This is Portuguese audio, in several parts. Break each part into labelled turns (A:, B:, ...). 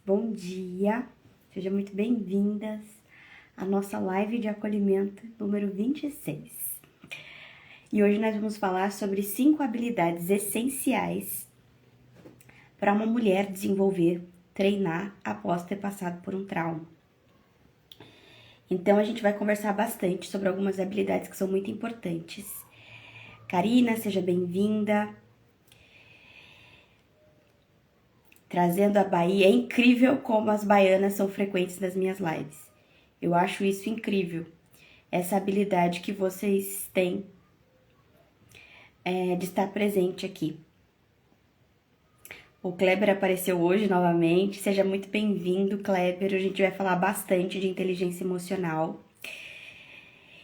A: bom dia, sejam muito bem-vindas à nossa live de acolhimento número 26. E hoje nós vamos falar sobre 5 habilidades essenciais para uma mulher desenvolver, treinar após ter passado por um trauma. Então a gente vai conversar bastante sobre algumas habilidades que são muito importantes. Karina, seja bem-vinda. Trazendo a Bahia, é incrível como as baianas são frequentes nas minhas lives. Eu acho isso incrível, essa habilidade que vocês têm de estar presente aqui. O Kleber apareceu hoje novamente, seja muito bem-vindo, Kleber. A gente vai falar bastante de inteligência emocional.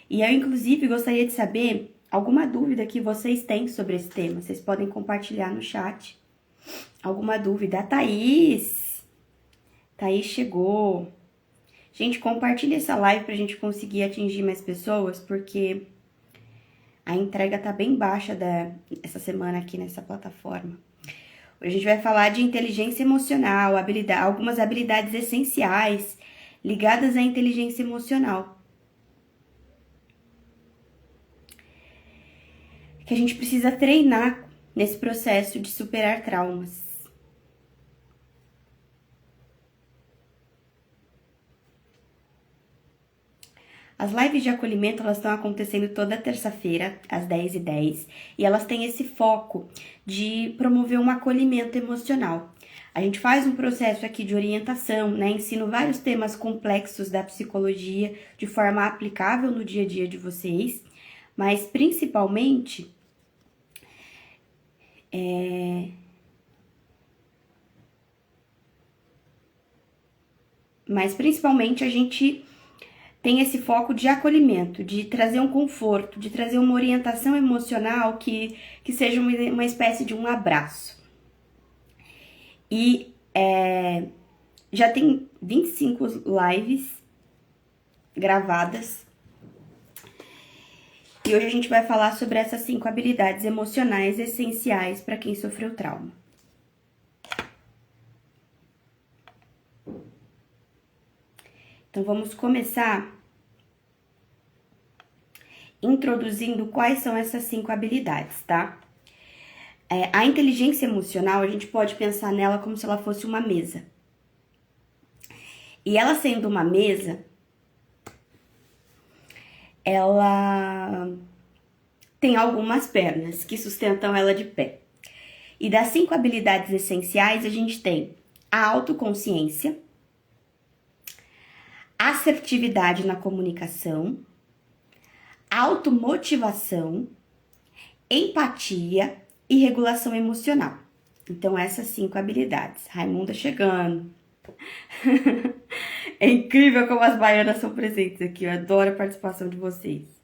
A: E eu, inclusive, gostaria de saber alguma dúvida que vocês têm sobre esse tema. Vocês podem compartilhar no chat. Alguma dúvida? A Thaís chegou. Gente, compartilha essa live pra gente conseguir atingir mais pessoas, porque a entrega tá bem baixa essa semana aqui nessa plataforma. Hoje a gente vai falar de inteligência emocional, algumas habilidades essenciais ligadas à inteligência emocional. Que a gente precisa treinar nesse processo de superar traumas. As lives de acolhimento, elas estão acontecendo toda terça-feira, às 10h10, e elas têm esse foco de promover um acolhimento emocional. A gente faz um processo aqui de orientação, né? Ensino vários temas complexos da psicologia de forma aplicável no dia a dia de vocês, mas principalmente a gente tem esse foco de acolhimento, de trazer um conforto, de trazer uma orientação emocional que seja uma espécie de um abraço. E já tem 25 lives gravadas. E hoje a gente vai falar sobre essas 5 habilidades emocionais essenciais para quem sofreu trauma. Então, vamos começar introduzindo quais são essas 5 habilidades, tá? A inteligência emocional, a gente pode pensar nela como se ela fosse uma mesa. E ela sendo uma mesa, ela tem algumas pernas que sustentam ela de pé. E das 5 habilidades essenciais, a gente tem a autoconsciência, assertividade na comunicação, automotivação, empatia e regulação emocional. Então, essas 5 habilidades. Raimunda chegando. É incrível como as baianas são presentes aqui. Eu adoro a participação de vocês.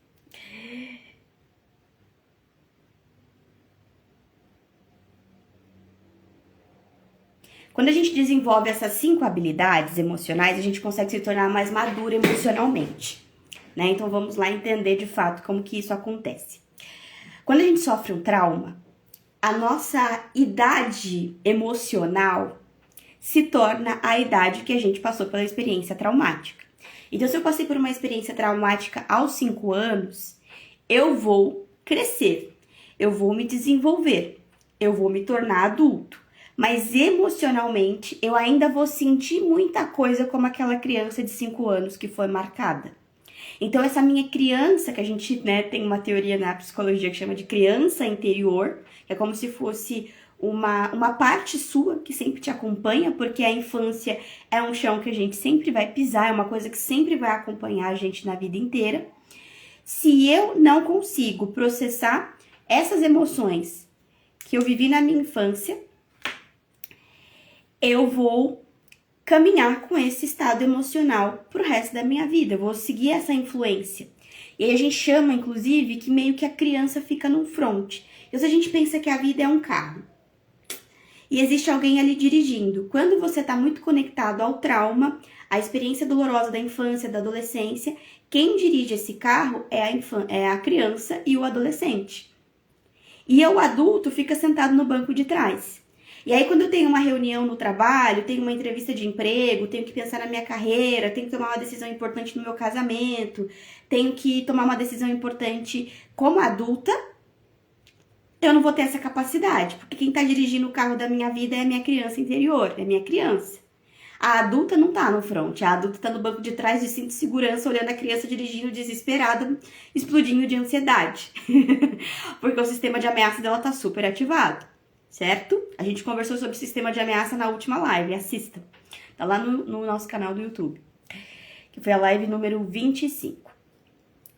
A: Quando a gente desenvolve essas 5 habilidades emocionais, a gente consegue se tornar mais madura emocionalmente, né? Então, vamos lá entender de fato como que isso acontece. Quando a gente sofre um trauma, a nossa idade emocional se torna a idade que a gente passou pela experiência traumática. Então, se eu passei por uma experiência traumática aos 5 anos, eu vou crescer, eu vou me desenvolver, eu vou me tornar adulto. Mas emocionalmente, eu ainda vou sentir muita coisa como aquela criança de 5 anos que foi marcada. Então, essa minha criança, que a gente, né, tem uma teoria na psicologia que chama de criança interior, que é como se fosse uma parte sua que sempre te acompanha, porque a infância é um chão que a gente sempre vai pisar, é uma coisa que sempre vai acompanhar a gente na vida inteira. Se eu não consigo processar essas emoções que eu vivi na minha infância, eu vou caminhar com esse estado emocional pro resto da minha vida, eu vou seguir essa influência. E aí a gente chama, inclusive, que meio que a criança fica no front. Então, se a gente pensa que a vida é um carro e existe alguém ali dirigindo, quando você tá muito conectado ao trauma, à experiência dolorosa da infância, da adolescência, quem dirige esse carro é a criança e o adolescente. E o adulto fica sentado no banco de trás. E aí, quando eu tenho uma reunião no trabalho, tenho uma entrevista de emprego, tenho que pensar na minha carreira, tenho que tomar uma decisão importante no meu casamento, tenho que tomar uma decisão importante como adulta, eu não vou ter essa capacidade, porque quem tá dirigindo o carro da minha vida é a minha criança interior, é a minha criança. A adulta não tá no front, a adulta tá no banco de trás de cinto de segurança, olhando a criança dirigindo desesperada, explodindo de ansiedade. Porque o sistema de ameaça dela tá super ativado, certo? A gente conversou sobre o sistema de ameaça na última live, assista. Tá lá no nosso canal do YouTube, que foi a live número 25.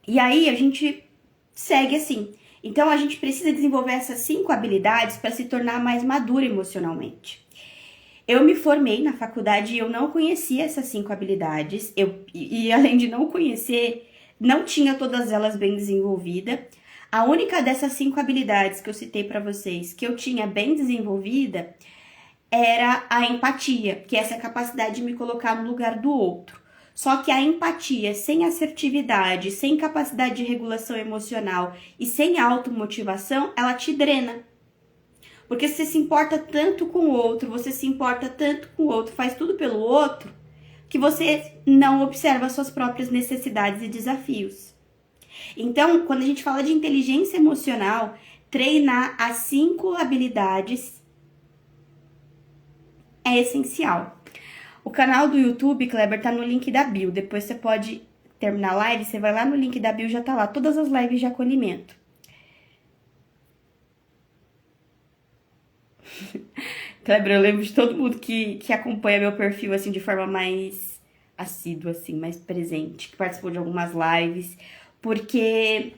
A: E aí a gente segue assim. Então a gente precisa desenvolver essas 5 habilidades para se tornar mais madura emocionalmente. Eu me formei na faculdade e eu não conhecia essas 5 habilidades. E além de não conhecer, não tinha todas elas bem desenvolvidas. A única dessas 5 habilidades que eu citei para vocês que eu tinha bem desenvolvida era a empatia, que é essa capacidade de me colocar no lugar do outro. Só que a empatia sem assertividade, sem capacidade de regulação emocional e sem automotivação, ela te drena. Porque você se importa tanto com o outro, você se importa tanto com o outro, faz tudo pelo outro, que você não observa suas próprias necessidades e desafios. Então, quando a gente fala de inteligência emocional, treinar as 5 habilidades é essencial. O canal do YouTube, Kleber, tá no link da bio. Depois você pode terminar a live, você vai lá no link da bio, já tá lá todas as lives de acolhimento. Kleber, eu lembro de todo mundo que acompanha meu perfil, assim, de forma mais assídua, assim, mais presente, que participou de algumas lives, porque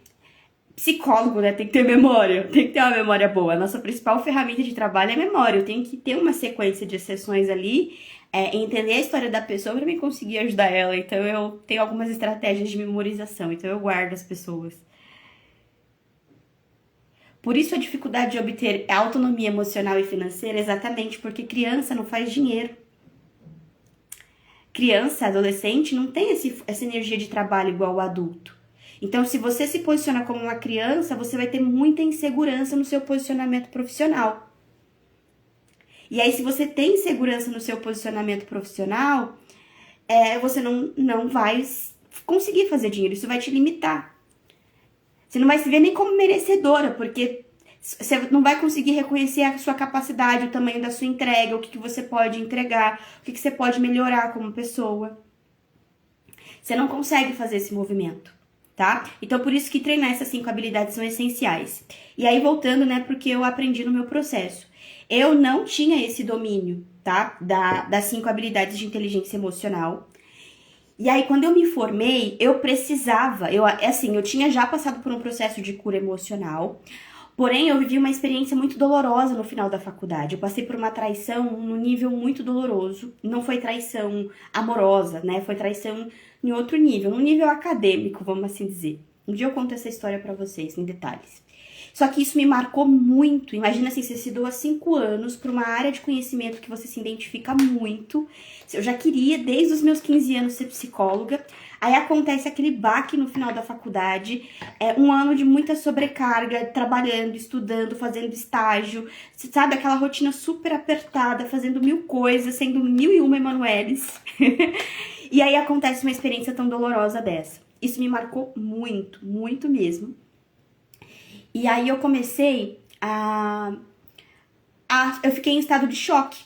A: psicólogo, né, tem que ter memória, tem que ter uma memória boa. A nossa principal ferramenta de trabalho é memória, eu tenho que ter uma sequência de sessões ali, entender a história da pessoa para me conseguir ajudar ela, então eu tenho algumas estratégias de memorização, então eu guardo as pessoas. Por isso a dificuldade de obter autonomia emocional e financeira é exatamente porque criança não faz dinheiro. Criança, adolescente, não tem essa energia de trabalho igual o adulto. Então, se você se posiciona como uma criança, você vai ter muita insegurança no seu posicionamento profissional. E aí, se você tem insegurança no seu posicionamento profissional, você não vai conseguir fazer dinheiro, isso vai te limitar. Você não vai se ver nem como merecedora, porque você não vai conseguir reconhecer a sua capacidade, o tamanho da sua entrega, o que você pode entregar, o que você pode melhorar como pessoa. Você não consegue fazer esse movimento, tá? Então, por isso que treinar essas 5 habilidades são essenciais. E aí, voltando, né, porque eu aprendi no meu processo. Eu não tinha esse domínio, tá? Das 5 habilidades de inteligência emocional. E aí, quando eu me formei, eu precisava, eu tinha já passado por um processo de cura emocional, porém, eu vivi uma experiência muito dolorosa no final da faculdade. Eu passei por uma traição num nível muito doloroso. Não foi traição amorosa, né? Foi traição em outro nível, num nível acadêmico, vamos assim dizer. Um dia eu conto essa história pra vocês, em detalhes. Só que isso me marcou muito. Imagina assim, você se doa 5 anos para uma área de conhecimento que você se identifica muito. Eu já queria, desde os meus 15 anos, ser psicóloga. Aí acontece aquele baque no final da faculdade. Um ano de muita sobrecarga, trabalhando, estudando, fazendo estágio. Sabe, aquela rotina super apertada, fazendo 1000 coisas, sendo 1001 Emanueles. E aí acontece uma experiência tão dolorosa dessa. Isso me marcou muito, muito mesmo. E aí eu comecei eu fiquei em estado de choque.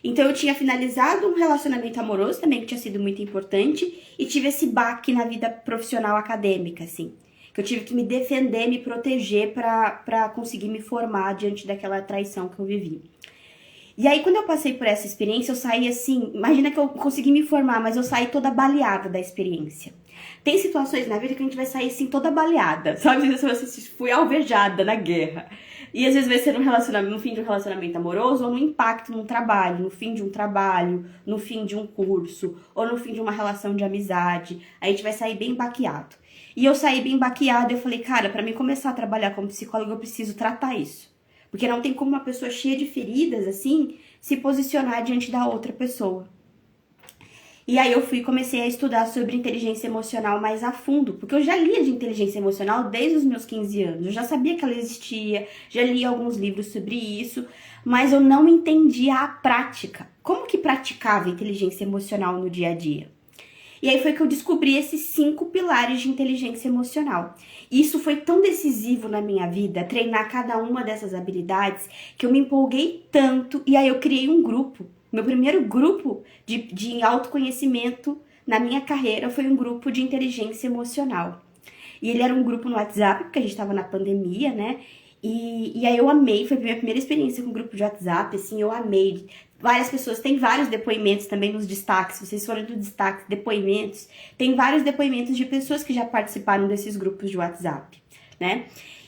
A: Então eu tinha finalizado um relacionamento amoroso também, que tinha sido muito importante, e tive esse baque na vida profissional acadêmica, assim. Que eu tive que me defender, me proteger pra conseguir me formar diante daquela traição que eu vivi. E aí, quando eu passei por essa experiência, eu saí assim... Imagina que eu consegui me formar, mas eu saí toda baleada da experiência. Tem situações na vida que a gente vai sair assim, toda baleada. Sabe? Se você fui alvejada na guerra. E às vezes vai ser no fim de um relacionamento amoroso, ou no impacto num trabalho, no fim de um trabalho, no fim de um curso, ou no fim de uma relação de amizade. A gente vai sair bem baqueado. E eu saí bem baqueada e eu falei, cara, pra mim começar a trabalhar como psicóloga, eu preciso tratar isso. Porque não tem como uma pessoa cheia de feridas, assim, se posicionar diante da outra pessoa. E aí eu comecei a estudar sobre inteligência emocional mais a fundo, porque eu já lia de inteligência emocional desde os meus 15 anos. Eu já sabia que ela existia, já li alguns livros sobre isso, mas eu não entendia a prática. Como que praticava inteligência emocional no dia a dia? E aí foi que eu descobri esses 5 pilares de inteligência emocional. E isso foi tão decisivo na minha vida, treinar cada uma dessas habilidades, que eu me empolguei tanto. E aí eu criei um grupo. Meu primeiro grupo de autoconhecimento na minha carreira foi um grupo de inteligência emocional. E ele era um grupo no WhatsApp, porque a gente estava na pandemia, né? E aí eu amei, foi a minha primeira experiência com um grupo de WhatsApp, assim, eu amei. Várias pessoas, tem vários depoimentos também nos destaques, se vocês forem do destaque, depoimentos, tem vários depoimentos de pessoas que já participaram desses grupos de WhatsApp, né?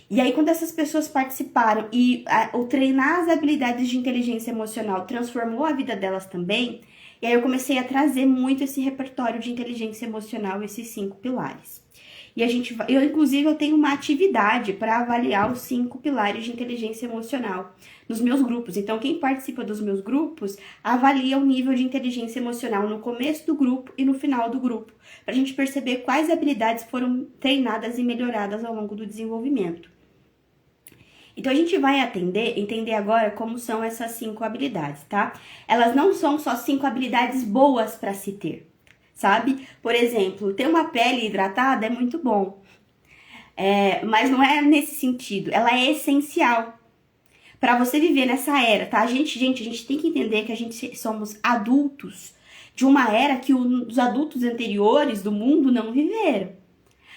A: E aí, quando essas pessoas participaram e o treinar as habilidades de inteligência emocional transformou a vida delas também, e aí eu comecei a trazer muito esse repertório de inteligência emocional, esses 5 pilares. E inclusive, eu tenho uma atividade para avaliar os 5 pilares de inteligência emocional nos meus grupos. Então, quem participa dos meus grupos avalia o nível de inteligência emocional no começo do grupo e no final do grupo, para a gente perceber quais habilidades foram treinadas e melhoradas ao longo do desenvolvimento. Então, a gente vai entender agora como são essas 5 habilidades, tá? Elas não são só 5 habilidades boas para se ter, sabe? Por exemplo, ter uma pele hidratada é muito bom, mas não é nesse sentido. Ela é essencial para você viver nessa era, tá? A gente tem que entender que a gente somos adultos de uma era que os adultos anteriores do mundo não viveram.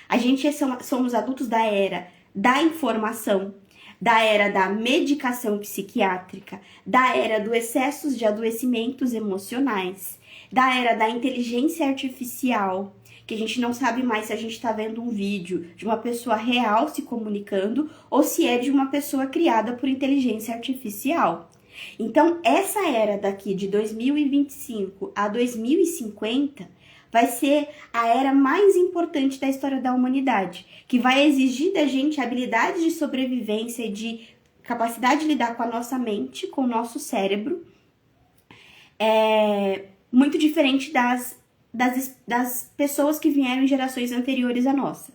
A: A gente somos adultos da era da informação, da era da medicação psiquiátrica, da era do excessos de adoecimentos emocionais, da era da inteligência artificial, que a gente não sabe mais se a gente está vendo um vídeo de uma pessoa real se comunicando ou se é de uma pessoa criada por inteligência artificial. Então, essa era daqui de 2025 a 2050 vai ser a era mais importante da história da humanidade, que vai exigir da gente habilidades de sobrevivência e de capacidade de lidar com a nossa mente, com o nosso cérebro, muito diferente das pessoas que vieram em gerações anteriores à nossa.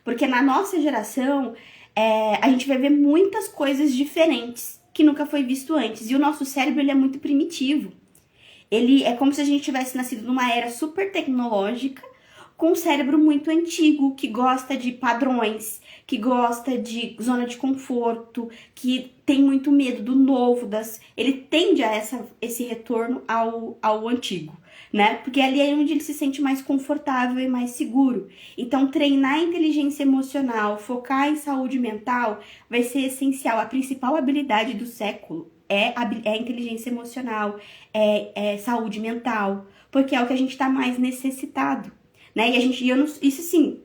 A: Porque na nossa geração, a gente vai ver muitas coisas diferentes que nunca foi visto antes. E o nosso cérebro, ele é muito primitivo. Ele é como se a gente tivesse nascido numa era super tecnológica, com um cérebro muito antigo, que gosta de padrões, que gosta de zona de conforto, que tem muito medo do novo, ele tende a esse retorno ao antigo, né? Porque ali é onde ele se sente mais confortável e mais seguro. Então, treinar a inteligência emocional, focar em saúde mental, vai ser essencial. A principal habilidade do século é a inteligência emocional, é saúde mental, porque é o que a gente está mais necessitado, né? Isso sim,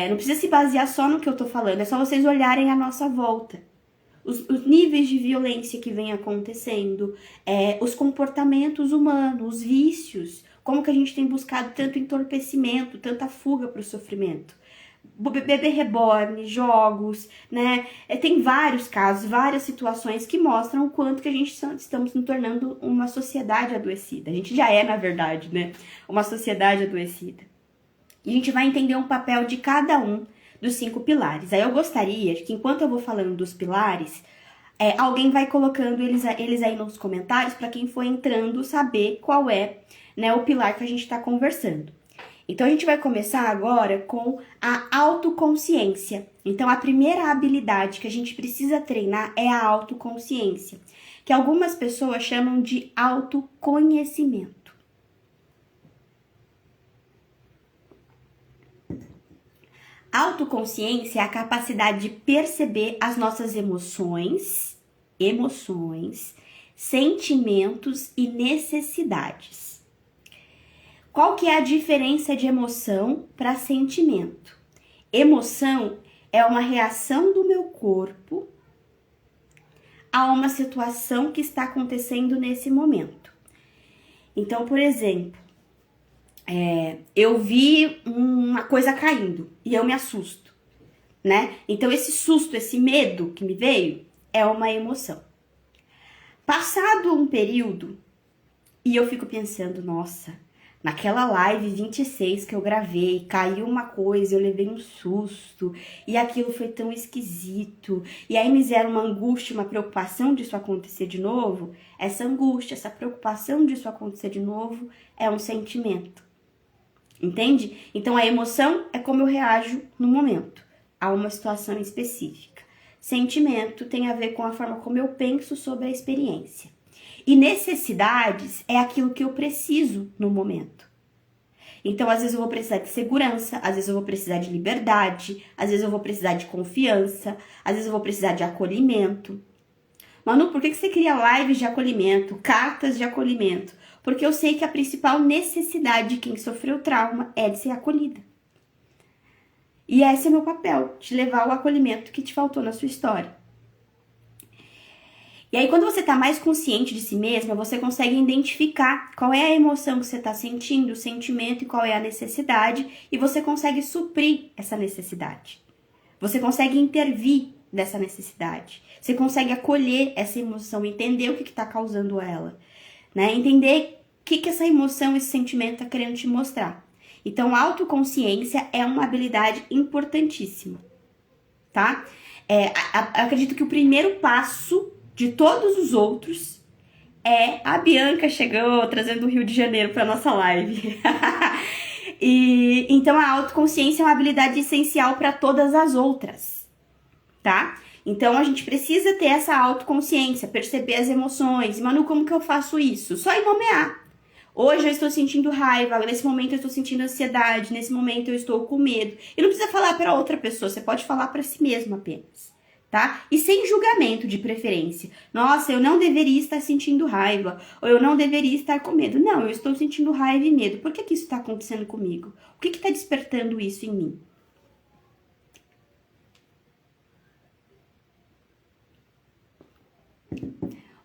A: não precisa se basear só no que eu tô falando, é só vocês olharem à nossa volta. Os níveis de violência que vem acontecendo, os comportamentos humanos, os vícios, como que a gente tem buscado tanto entorpecimento, tanta fuga para o sofrimento. Bebê reborn, jogos, né? Tem vários casos, várias situações que mostram o quanto que a gente estamos nos tornando uma sociedade adoecida. A gente já é, na verdade, né? Uma sociedade adoecida. E a gente vai entender um papel de cada um dos 5 pilares. Aí eu gostaria que, enquanto eu vou falando dos pilares, alguém vai colocando eles aí nos comentários para quem for entrando saber qual é, né, o pilar que a gente está conversando. Então, a gente vai começar agora com a autoconsciência. Então, a primeira habilidade que a gente precisa treinar é a autoconsciência, que algumas pessoas chamam de autoconhecimento. Autoconsciência é a capacidade de perceber as nossas emoções, sentimentos e necessidades. Qual que é a diferença de emoção para sentimento? Emoção é uma reação do meu corpo a uma situação que está acontecendo nesse momento. Então, por exemplo, eu vi uma coisa caindo e eu me assusto, né? Então, esse susto, esse medo que me veio é uma emoção. Passado um período e eu fico pensando, nossa, Naquela live 26 que eu gravei, caiu uma coisa, eu levei um susto, e aquilo foi tão esquisito, e aí me zera uma angústia, uma preocupação disso acontecer de novo. Essa angústia, essa preocupação disso acontecer de novo é um sentimento, entende? Então a emoção é como eu reajo no momento, a uma situação específica. Sentimento tem a ver com a forma como eu penso sobre a experiência. E necessidades é aquilo que eu preciso no momento. Então, às vezes eu vou precisar de segurança, às vezes eu vou precisar de liberdade, às vezes eu vou precisar de confiança, às vezes eu vou precisar de acolhimento. Manu, por que você cria lives de acolhimento, cartas de acolhimento? Porque eu sei que a principal necessidade de quem sofreu trauma é de ser acolhida. E esse é meu papel, te levar ao acolhimento que te faltou na sua história. E aí, quando você tá mais consciente de si mesma, você consegue identificar qual é a emoção que você tá sentindo, o sentimento e qual é a necessidade, e você consegue suprir essa necessidade. Você consegue intervir nessa necessidade. Você consegue acolher essa emoção, entender o que tá causando ela, né? Entender o que essa emoção, esse sentimento tá querendo te mostrar. Então, a autoconsciência é uma habilidade importantíssima, tá? Acredito que o primeiro passo de todos os outros é a Bianca chegou trazendo o Rio de Janeiro para nossa live. E então a autoconsciência é uma habilidade essencial para todas as outras, tá? Então a gente precisa ter essa autoconsciência, perceber as emoções. Manu, como que eu faço isso? Só em nomear. Hoje eu estou sentindo raiva, nesse momento eu estou sentindo ansiedade, nesse momento eu estou com medo. E não precisa falar para outra pessoa, você pode falar para si mesmo apenas. Tá? E sem julgamento de preferência. Nossa, eu não deveria estar sentindo raiva, ou eu não deveria estar com medo. Não, eu estou sentindo raiva e medo. Por que isso está acontecendo comigo? O que está despertando isso em mim?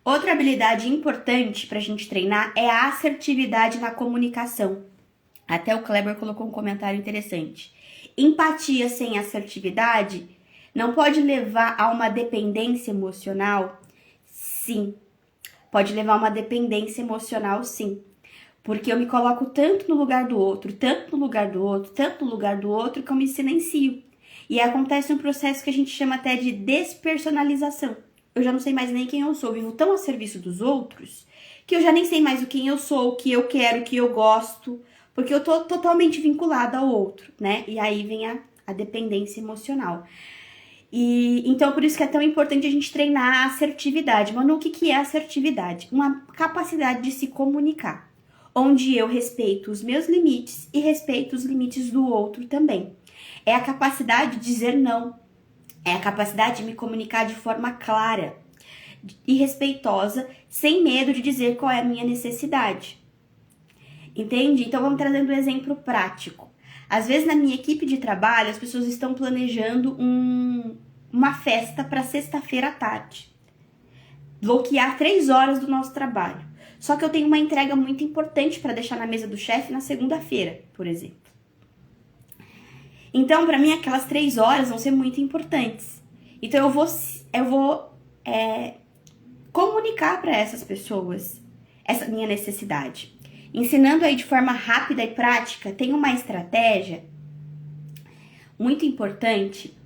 A: Outra habilidade importante para a gente treinar é a assertividade na comunicação. Até o Kleber colocou um comentário interessante. Empatia sem assertividade não pode levar a uma dependência emocional? Sim. Pode levar a uma dependência emocional, sim. Porque eu me coloco tanto no lugar do outro, tanto no lugar do outro, tanto no lugar do outro, que eu me silencio. E acontece um processo que a gente chama até de despersonalização. Eu já não sei mais nem quem eu sou, eu vivo tão a serviço dos outros, que eu já nem sei mais o quem eu sou, o que eu quero, o que eu gosto, porque eu tô totalmente vinculada ao outro, né? E aí vem a dependência emocional. E então, por isso que é tão importante a gente treinar a assertividade. Manu, o que é assertividade? Uma capacidade de se comunicar, onde eu respeito os meus limites e respeito os limites do outro também. É a capacidade de dizer não. É a capacidade de me comunicar de forma clara e respeitosa, sem medo de dizer qual é a minha necessidade. Entende? Então, vamos trazendo um exemplo prático. Às vezes, na minha equipe de trabalho, as pessoas estão planejando uma festa para sexta-feira à tarde. Bloquear 3 horas do nosso trabalho. Só que eu tenho uma entrega muito importante para deixar na mesa do chefe na segunda-feira, por exemplo. Então, para mim, aquelas 3 horas vão ser muito importantes. Então, eu vou comunicar para essas pessoas essa minha necessidade. Ensinando aí de forma rápida e prática, tem uma estratégia muito importante,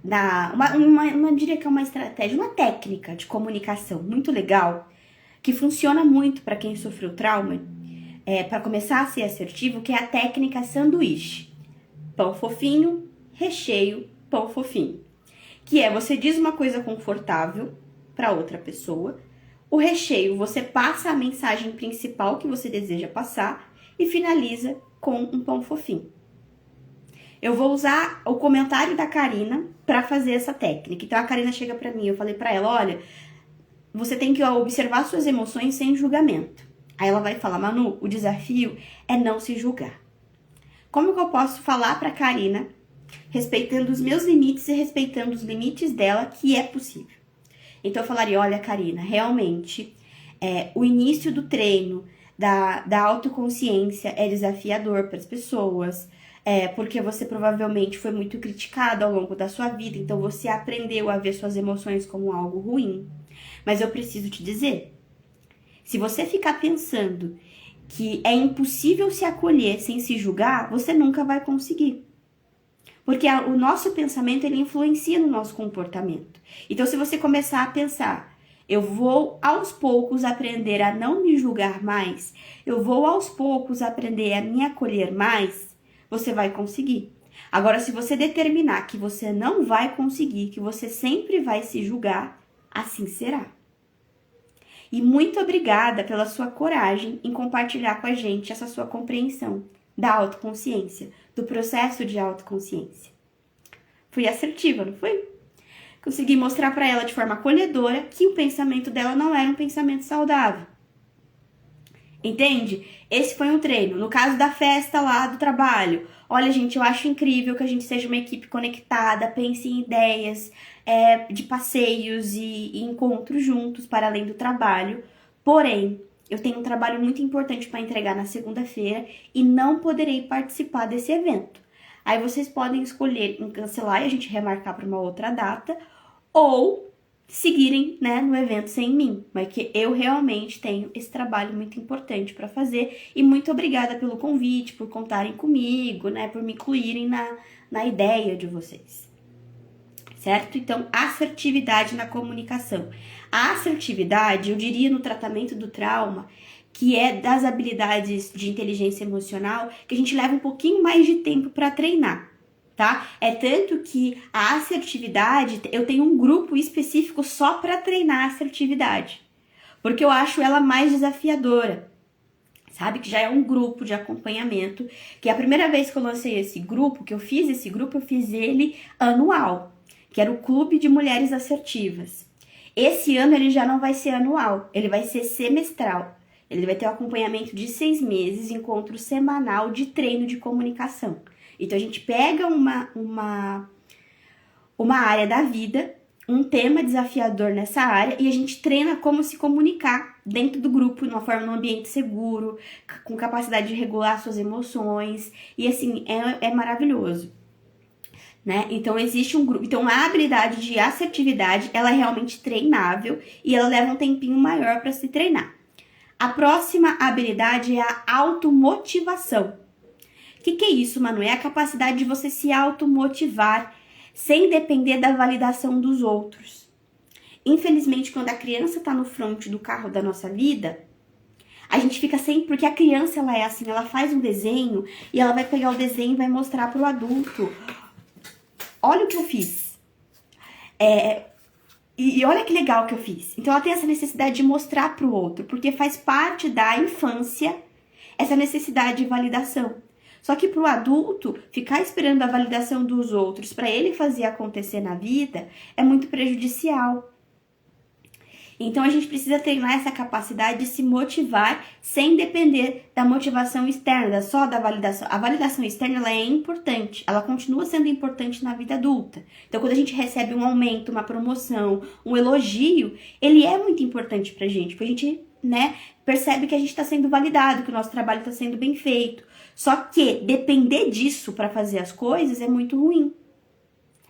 A: eu diria que é uma estratégia, uma técnica de comunicação muito legal, que funciona muito para quem sofreu trauma, para começar a ser assertivo, que é a técnica sanduíche. Pão fofinho, recheio, pão fofinho. Que é, você diz uma coisa confortável para outra pessoa, o recheio, você passa a mensagem principal que você deseja passar e finaliza com um pão fofinho. Eu vou usar o comentário da Karina para fazer essa técnica. Então, a Karina chega para mim, eu falei para ela, olha, você tem que observar suas emoções sem julgamento. Aí ela vai falar, Manu, o desafio é não se julgar. Como que eu posso falar para a Karina, respeitando os meus limites e respeitando os limites dela, que é possível? Então eu falaria, olha, Karina, realmente o início do treino da autoconsciência é desafiador para as pessoas, porque você provavelmente foi muito criticado ao longo da sua vida, então você aprendeu a ver suas emoções como algo ruim. Mas eu preciso te dizer, se você ficar pensando que é impossível se acolher sem se julgar, você nunca vai conseguir. Porque o nosso pensamento, ele influencia no nosso comportamento. Então, se você começar a pensar, eu vou aos poucos aprender a não me julgar mais, eu vou aos poucos aprender a me acolher mais, você vai conseguir. Agora, se você determinar que você não vai conseguir, que você sempre vai se julgar, assim será. E muito obrigada pela sua coragem em compartilhar com a gente essa sua compreensão da autoconsciência, do processo de autoconsciência. Fui assertiva, não foi? Consegui mostrar para ela de forma acolhedora que o pensamento dela não era um pensamento saudável. Entende? Esse foi um treino. No caso da festa lá do trabalho, olha, gente, eu acho incrível que a gente seja uma equipe conectada, pense em ideias de passeios e encontros juntos para além do trabalho. Porém, eu tenho um trabalho muito importante para entregar na segunda-feira e não poderei participar desse evento. Aí vocês podem escolher em cancelar e a gente remarcar para uma outra data, ou seguirem, né, no evento sem mim, mas que eu realmente tenho esse trabalho muito importante para fazer. E muito obrigada pelo convite, por contarem comigo, né, por me incluírem na ideia de vocês. Certo? Então, assertividade na comunicação. A assertividade, eu diria no tratamento do trauma, que é das habilidades de inteligência emocional, que a gente leva um pouquinho mais de tempo para treinar, tá? É tanto que a assertividade, eu tenho um grupo específico só para treinar a assertividade, porque eu acho ela mais desafiadora, sabe? Que já é um grupo de acompanhamento, que a primeira vez que eu lancei esse grupo, que eu fiz esse grupo, eu fiz ele anual, que era o Clube de Mulheres Assertivas. Esse ano ele já não vai ser anual, ele vai ser semestral. Ele vai ter um acompanhamento de 6 meses, encontro semanal de treino de comunicação. Então, a gente pega uma área da vida, um tema desafiador nessa área, e a gente treina como se comunicar dentro do grupo, de uma forma, num ambiente seguro, com capacidade de regular suas emoções, e assim, é maravilhoso. Né? Então, existe um grupo. Então, a habilidade de assertividade, ela é realmente treinável, e ela leva um tempinho maior para se treinar. A próxima habilidade é a automotivação. O que é isso, Manu? É a capacidade de você se automotivar sem depender da validação dos outros. Infelizmente, quando a criança está no front do carro da nossa vida, a gente fica sempre... Porque a criança, ela é assim, ela faz um desenho e ela vai pegar o desenho e vai mostrar para o adulto. Olha o que eu fiz. E olha que legal que eu fiz. Então, ela tem essa necessidade de mostrar para o outro, porque faz parte da infância essa necessidade de validação. Só que para o adulto, ficar esperando a validação dos outros para ele fazer acontecer na vida é muito prejudicial. Então, a gente precisa treinar essa capacidade de se motivar sem depender da motivação externa, só da validação. A validação externa, ela é importante, ela continua sendo importante na vida adulta. Então, quando a gente recebe um aumento, uma promoção, um elogio, ele é muito importante pra gente, porque a gente, né, percebe que a gente está sendo validado, que o nosso trabalho está sendo bem feito. Só que depender disso para fazer as coisas é muito ruim.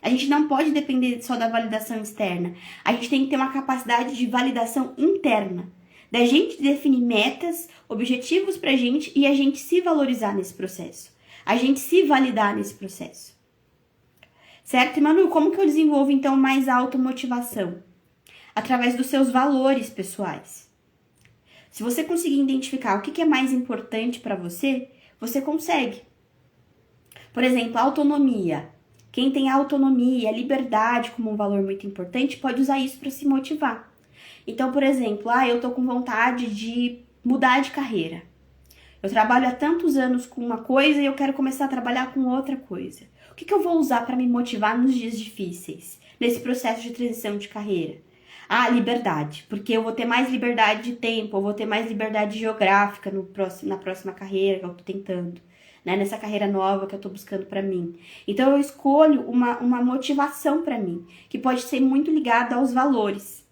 A: A gente não pode depender só da validação externa. A gente tem que ter uma capacidade de validação interna. Da gente definir metas, objetivos pra gente e a gente se valorizar nesse processo. A gente se validar nesse processo. Certo? E, Manu, como que eu desenvolvo, então, mais automotivação? Através dos seus valores pessoais. Se você conseguir identificar o que é mais importante pra você, você consegue. Por exemplo, autonomia. Quem tem autonomia, liberdade como um valor muito importante, pode usar isso para se motivar. Então, por exemplo, eu tô com vontade de mudar de carreira. Eu trabalho há tantos anos com uma coisa e eu quero começar a trabalhar com outra coisa. O que eu vou usar para me motivar nos dias difíceis, nesse processo de transição de carreira? Liberdade, porque eu vou ter mais liberdade de tempo, eu vou ter mais liberdade geográfica na próxima carreira que eu tô tentando. Né, nessa carreira nova que eu tô buscando pra mim. Então, eu escolho uma motivação pra mim, que pode ser muito ligada aos valores.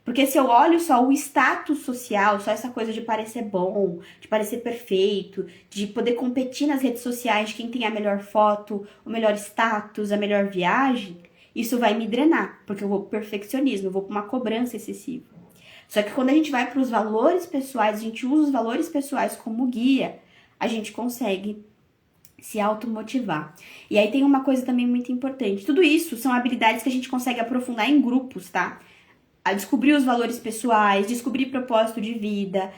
A: Porque se eu olho só o status social, só essa coisa de parecer bom, de parecer perfeito, de poder competir nas redes sociais de quem tem a melhor foto, o melhor status, a melhor viagem, isso vai me drenar, porque eu vou pro perfeccionismo, eu vou pra uma cobrança excessiva. Só que quando a gente vai para os valores pessoais, a gente usa os valores pessoais como guia, a gente consegue se automotivar. E aí tem uma coisa também muito importante. Tudo isso são habilidades que a gente consegue aprofundar em grupos, tá? A descobrir os valores pessoais, descobrir propósito de vida,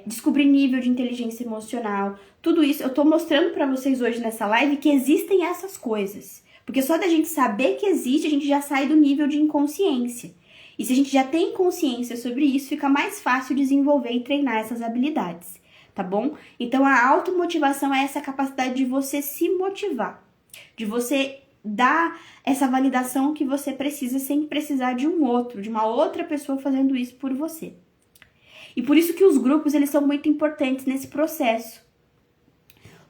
A: descobrir nível de inteligência emocional. Tudo isso eu tô mostrando pra vocês hoje nessa live que existem essas coisas. Porque só da gente saber que existe, a gente já sai do nível de inconsciência. E se a gente já tem consciência sobre isso, fica mais fácil desenvolver e treinar essas habilidades, tá bom? Então a automotivação é essa capacidade de você se motivar, de você dar essa validação que você precisa sem precisar de um outro, de uma outra pessoa fazendo isso por você. E por isso que os grupos, eles são muito importantes nesse processo.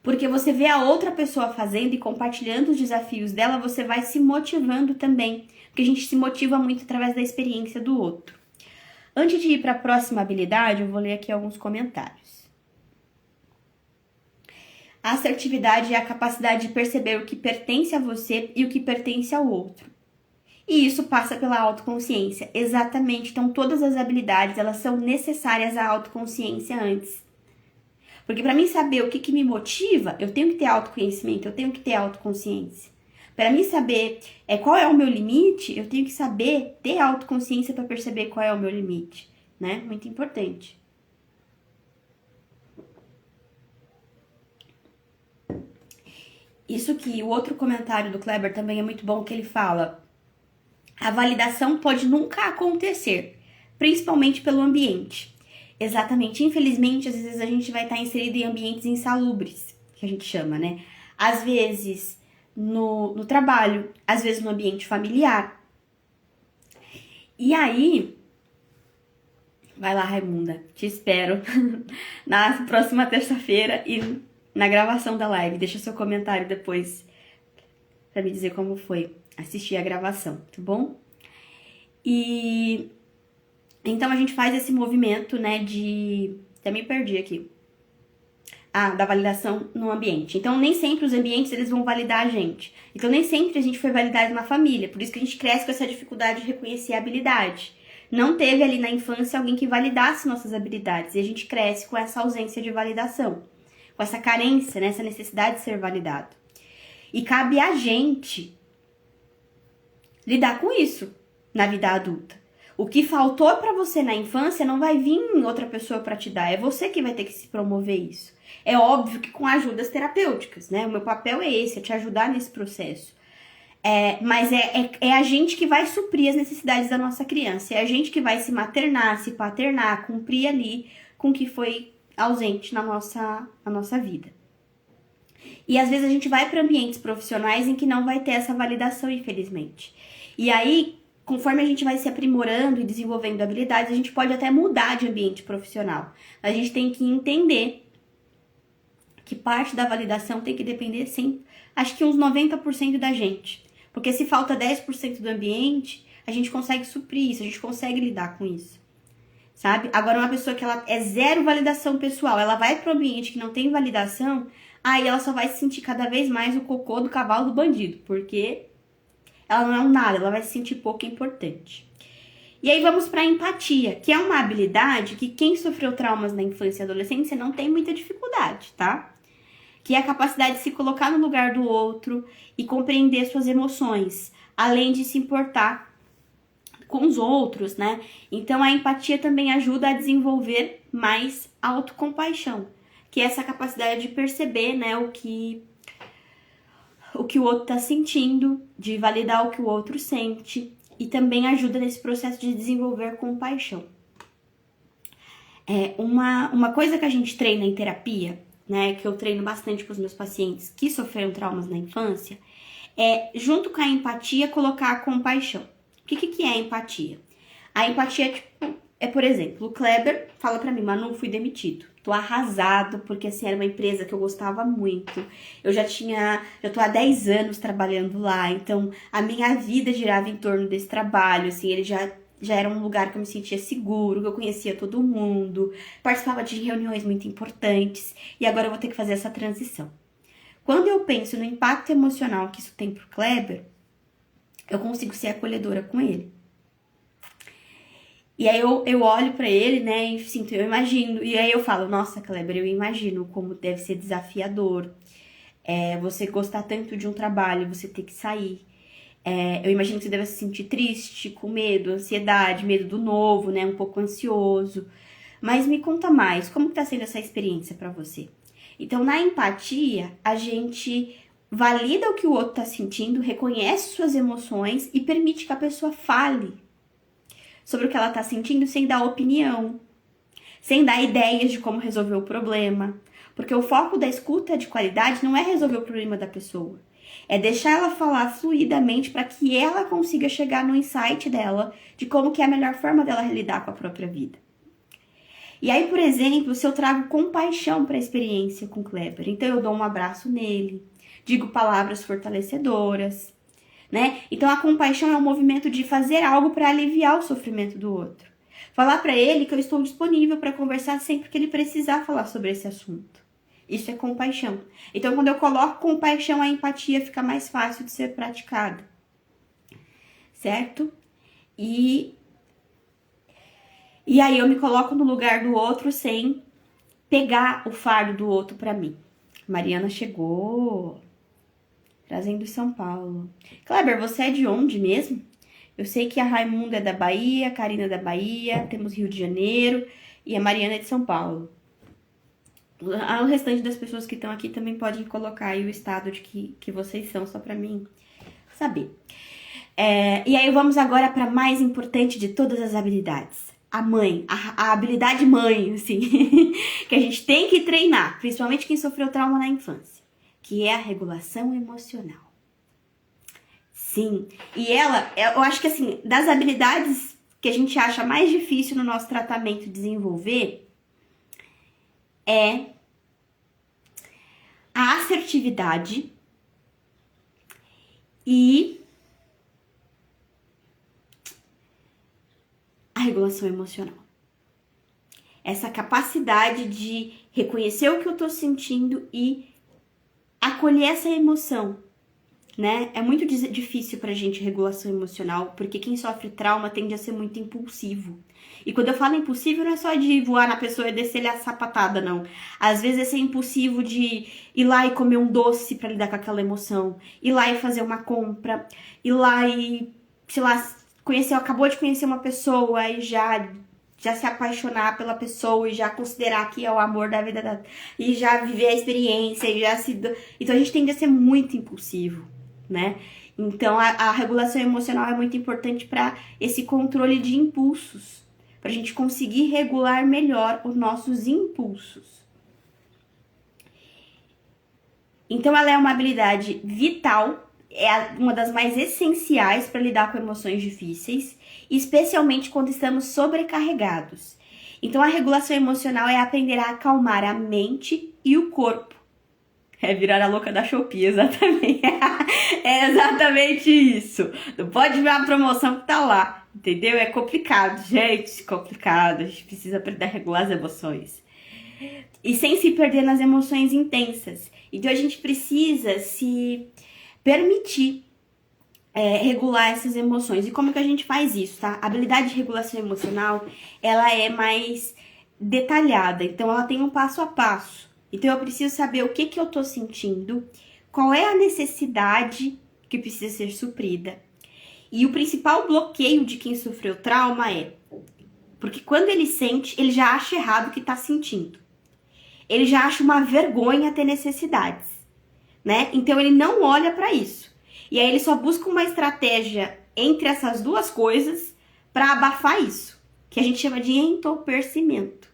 A: Porque você vê a outra pessoa fazendo e compartilhando os desafios dela, você vai se motivando também. Porque a gente se motiva muito através da experiência do outro. Antes de ir para a próxima habilidade, eu vou ler aqui alguns comentários. A assertividade é a capacidade de perceber o que pertence a você e o que pertence ao outro. E isso passa pela autoconsciência. Exatamente. Então, todas as habilidades, elas são necessárias à autoconsciência antes. Porque para mim saber o que me motiva, eu tenho que ter autoconhecimento, eu tenho que ter autoconsciência. Para mim saber qual é o meu limite, eu tenho que saber ter autoconsciência para perceber qual é o meu limite, né? Muito importante. Isso que o outro comentário do Kleber também é muito bom, que ele fala: a validação pode nunca acontecer, principalmente pelo ambiente. Exatamente, infelizmente, às vezes a gente vai estar inserido em ambientes insalubres, que a gente chama, né? Às vezes no trabalho, às vezes no ambiente familiar. E aí, vai lá, Raimunda, te espero na próxima terça-feira e na gravação da live. Deixa seu comentário depois pra me dizer como foi assistir a gravação, tá bom? E então a gente faz esse movimento, né, até me perdi aqui. Da validação no ambiente. Então, nem sempre os ambientes, eles vão validar a gente. Então, nem sempre a gente foi validado na família. Por isso que a gente cresce com essa dificuldade de reconhecer a habilidade. Não teve ali na infância alguém que validasse nossas habilidades. E a gente cresce com essa ausência de validação. Com essa carência, né, essa necessidade de ser validado. E cabe a gente lidar com isso na vida adulta. O que faltou pra você na infância não vai vir outra pessoa pra te dar. É você que vai ter que se promover isso. É óbvio que com ajudas terapêuticas, né? O meu papel é esse, é te ajudar nesse processo. Mas é a gente que vai suprir as necessidades da nossa criança. É a gente que vai se maternar, se paternar, cumprir ali com o que foi ausente na nossa vida. E às vezes a gente vai para ambientes profissionais em que não vai ter essa validação, infelizmente. E aí, conforme a gente vai se aprimorando e desenvolvendo habilidades, a gente pode até mudar de ambiente profissional. A gente tem que entender que parte da validação tem que depender, sim, acho que uns 90% da gente. Porque se falta 10% do ambiente, a gente consegue suprir isso, a gente consegue lidar com isso, sabe? Agora, uma pessoa que ela é zero validação pessoal, ela vai para um ambiente que não tem validação, aí ela só vai se sentir cada vez mais o cocô do cavalo do bandido, porque ela não é um nada, ela vai se sentir pouco importante. E aí vamos para a empatia, que é uma habilidade que quem sofreu traumas na infância e adolescência não tem muita dificuldade, tá? Que é a capacidade de se colocar no lugar do outro e compreender suas emoções, além de se importar com os outros, né? Então a empatia também ajuda a desenvolver mais autocompaixão, que é essa capacidade de perceber, né, o que o outro tá sentindo, de validar o que o outro sente, e também ajuda nesse processo de desenvolver compaixão. Uma coisa que a gente treina em terapia, né, que eu treino bastante com os meus pacientes que sofreram traumas na infância, junto com a empatia, colocar a compaixão. O que é a empatia? A empatia por exemplo, o Kleber fala pra mim: Manu, fui demitido. Tô arrasado, porque assim, era uma empresa que eu gostava muito. Eu já tô há 10 anos trabalhando lá, então a minha vida girava em torno desse trabalho, assim, ele já era um lugar que eu me sentia seguro, que eu conhecia todo mundo, participava de reuniões muito importantes, e agora eu vou ter que fazer essa transição. Quando eu penso no impacto emocional que isso tem pro Kleber, eu consigo ser acolhedora com ele. E aí eu olho pra ele, né, e sinto, eu imagino. E aí eu falo, nossa, Kleber, eu imagino como deve ser desafiador. Você gostar tanto de um trabalho, você ter que sair. Eu imagino que você deve se sentir triste, com medo, ansiedade, medo do novo, né, um pouco ansioso. Mas me conta mais, como que tá sendo essa experiência pra você? Então, na empatia, a gente valida o que o outro tá sentindo, reconhece suas emoções e permite que a pessoa fale sobre o que ela tá sentindo sem dar opinião, sem dar ideias de como resolver o problema. Porque o foco da escuta de qualidade não é resolver o problema da pessoa. É deixar ela falar fluidamente para que ela consiga chegar no insight dela de como que é a melhor forma dela lidar com a própria vida. E aí, por exemplo, se eu trago compaixão para a experiência com o Kleber, então eu dou um abraço nele, digo palavras fortalecedoras, né? Então a compaixão é um movimento de fazer algo para aliviar o sofrimento do outro. Falar para ele que eu estou disponível para conversar sempre que ele precisar falar sobre esse assunto. Isso é compaixão. Então, quando eu coloco compaixão, a empatia fica mais fácil de ser praticada. Certo? E aí eu me coloco no lugar do outro sem pegar o fardo do outro para mim. Mariana chegou trazendo São Paulo. Kleber, você é de onde mesmo? Eu sei que a Raimunda é da Bahia, a Karina é da Bahia, temos Rio de Janeiro e a Mariana é de São Paulo. O restante das pessoas que estão aqui também podem colocar aí o estado de que vocês são, só pra mim saber. E aí vamos agora para a mais importante de todas as habilidades. A mãe, a habilidade mãe, assim, que a gente tem que treinar, principalmente quem sofreu trauma na infância, que é a regulação emocional. Sim, e eu acho que assim, das habilidades que a gente acha mais difícil no nosso tratamento desenvolver, é a assertividade e a regulação emocional. Essa capacidade de reconhecer o que eu tô sentindo e acolher essa emoção, né? É muito difícil pra gente regulação emocional, porque quem sofre trauma tende a ser muito impulsivo. E quando eu falo impulsivo, não é só de voar na pessoa e descer-lhe a sapatada, não. Às vezes é ser impulsivo de ir lá e comer um doce pra lidar com aquela emoção, ir lá e fazer uma compra, ir lá e, sei lá, acabou de conhecer uma pessoa e já se apaixonar pela pessoa e já considerar que é o amor da vida dela, e já viver a experiência e já se... Então a gente tende a ser muito impulsivo, né? Então a regulação emocional é muito importante para esse controle de impulsos, para a gente conseguir regular melhor os nossos impulsos. Então ela é uma habilidade vital, é uma das mais essenciais para lidar com emoções difíceis, especialmente quando estamos sobrecarregados. Então a regulação emocional é aprender a acalmar a mente e o corpo. É virar a louca da Shopee, exatamente. É exatamente isso. Não pode ver a promoção que tá lá, entendeu? É complicado, gente, complicado. A gente precisa aprender a regular as emoções. E sem se perder nas emoções intensas. Então a gente precisa se permitir regular essas emoções. E como que a gente faz isso, tá? A habilidade de regulação emocional, ela é mais detalhada. Então ela tem um passo a passo. Então eu preciso saber o que eu tô sentindo, qual é a necessidade que precisa ser suprida. E o principal bloqueio de quem sofreu trauma é porque quando ele sente, ele já acha errado o que tá sentindo. Ele já acha uma vergonha ter necessidades, né? Então ele não olha para isso. E aí ele só busca uma estratégia entre essas duas coisas para abafar isso, que a gente chama de entorpecimento.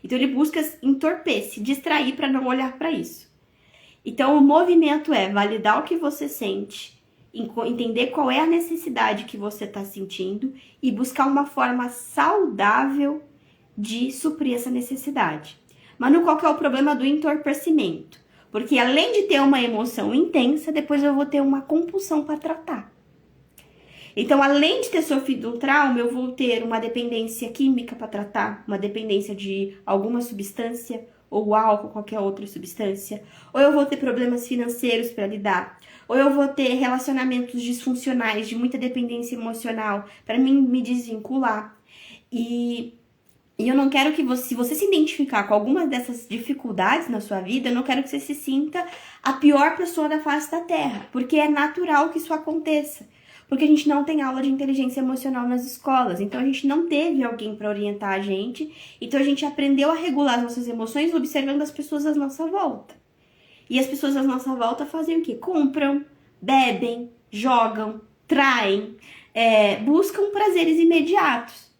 A: Então ele busca entorpecer, se distrair para não olhar para isso. Então o movimento é validar o que você sente, entender qual é a necessidade que você está sentindo e buscar uma forma saudável de suprir essa necessidade. Mas qual que é o problema do entorpecimento? Porque além de ter uma emoção intensa, depois eu vou ter uma compulsão para tratar. Então, além de ter sofrido um trauma, eu vou ter uma dependência química para tratar, uma dependência de alguma substância, ou álcool, qualquer outra substância. Ou eu vou ter problemas financeiros para lidar. Ou eu vou ter relacionamentos disfuncionais de muita dependência emocional para mim me desvincular. E eu não quero que você, se você se identificar com alguma dessas dificuldades na sua vida, eu não quero que você se sinta a pior pessoa da face da Terra, porque é natural que isso aconteça. Porque a gente não tem aula de inteligência emocional nas escolas, então a gente não teve alguém para orientar a gente, então a gente aprendeu a regular as nossas emoções observando as pessoas à nossa volta. E as pessoas à nossa volta fazem o quê? Compram, bebem, jogam, traem, buscam prazeres imediatos.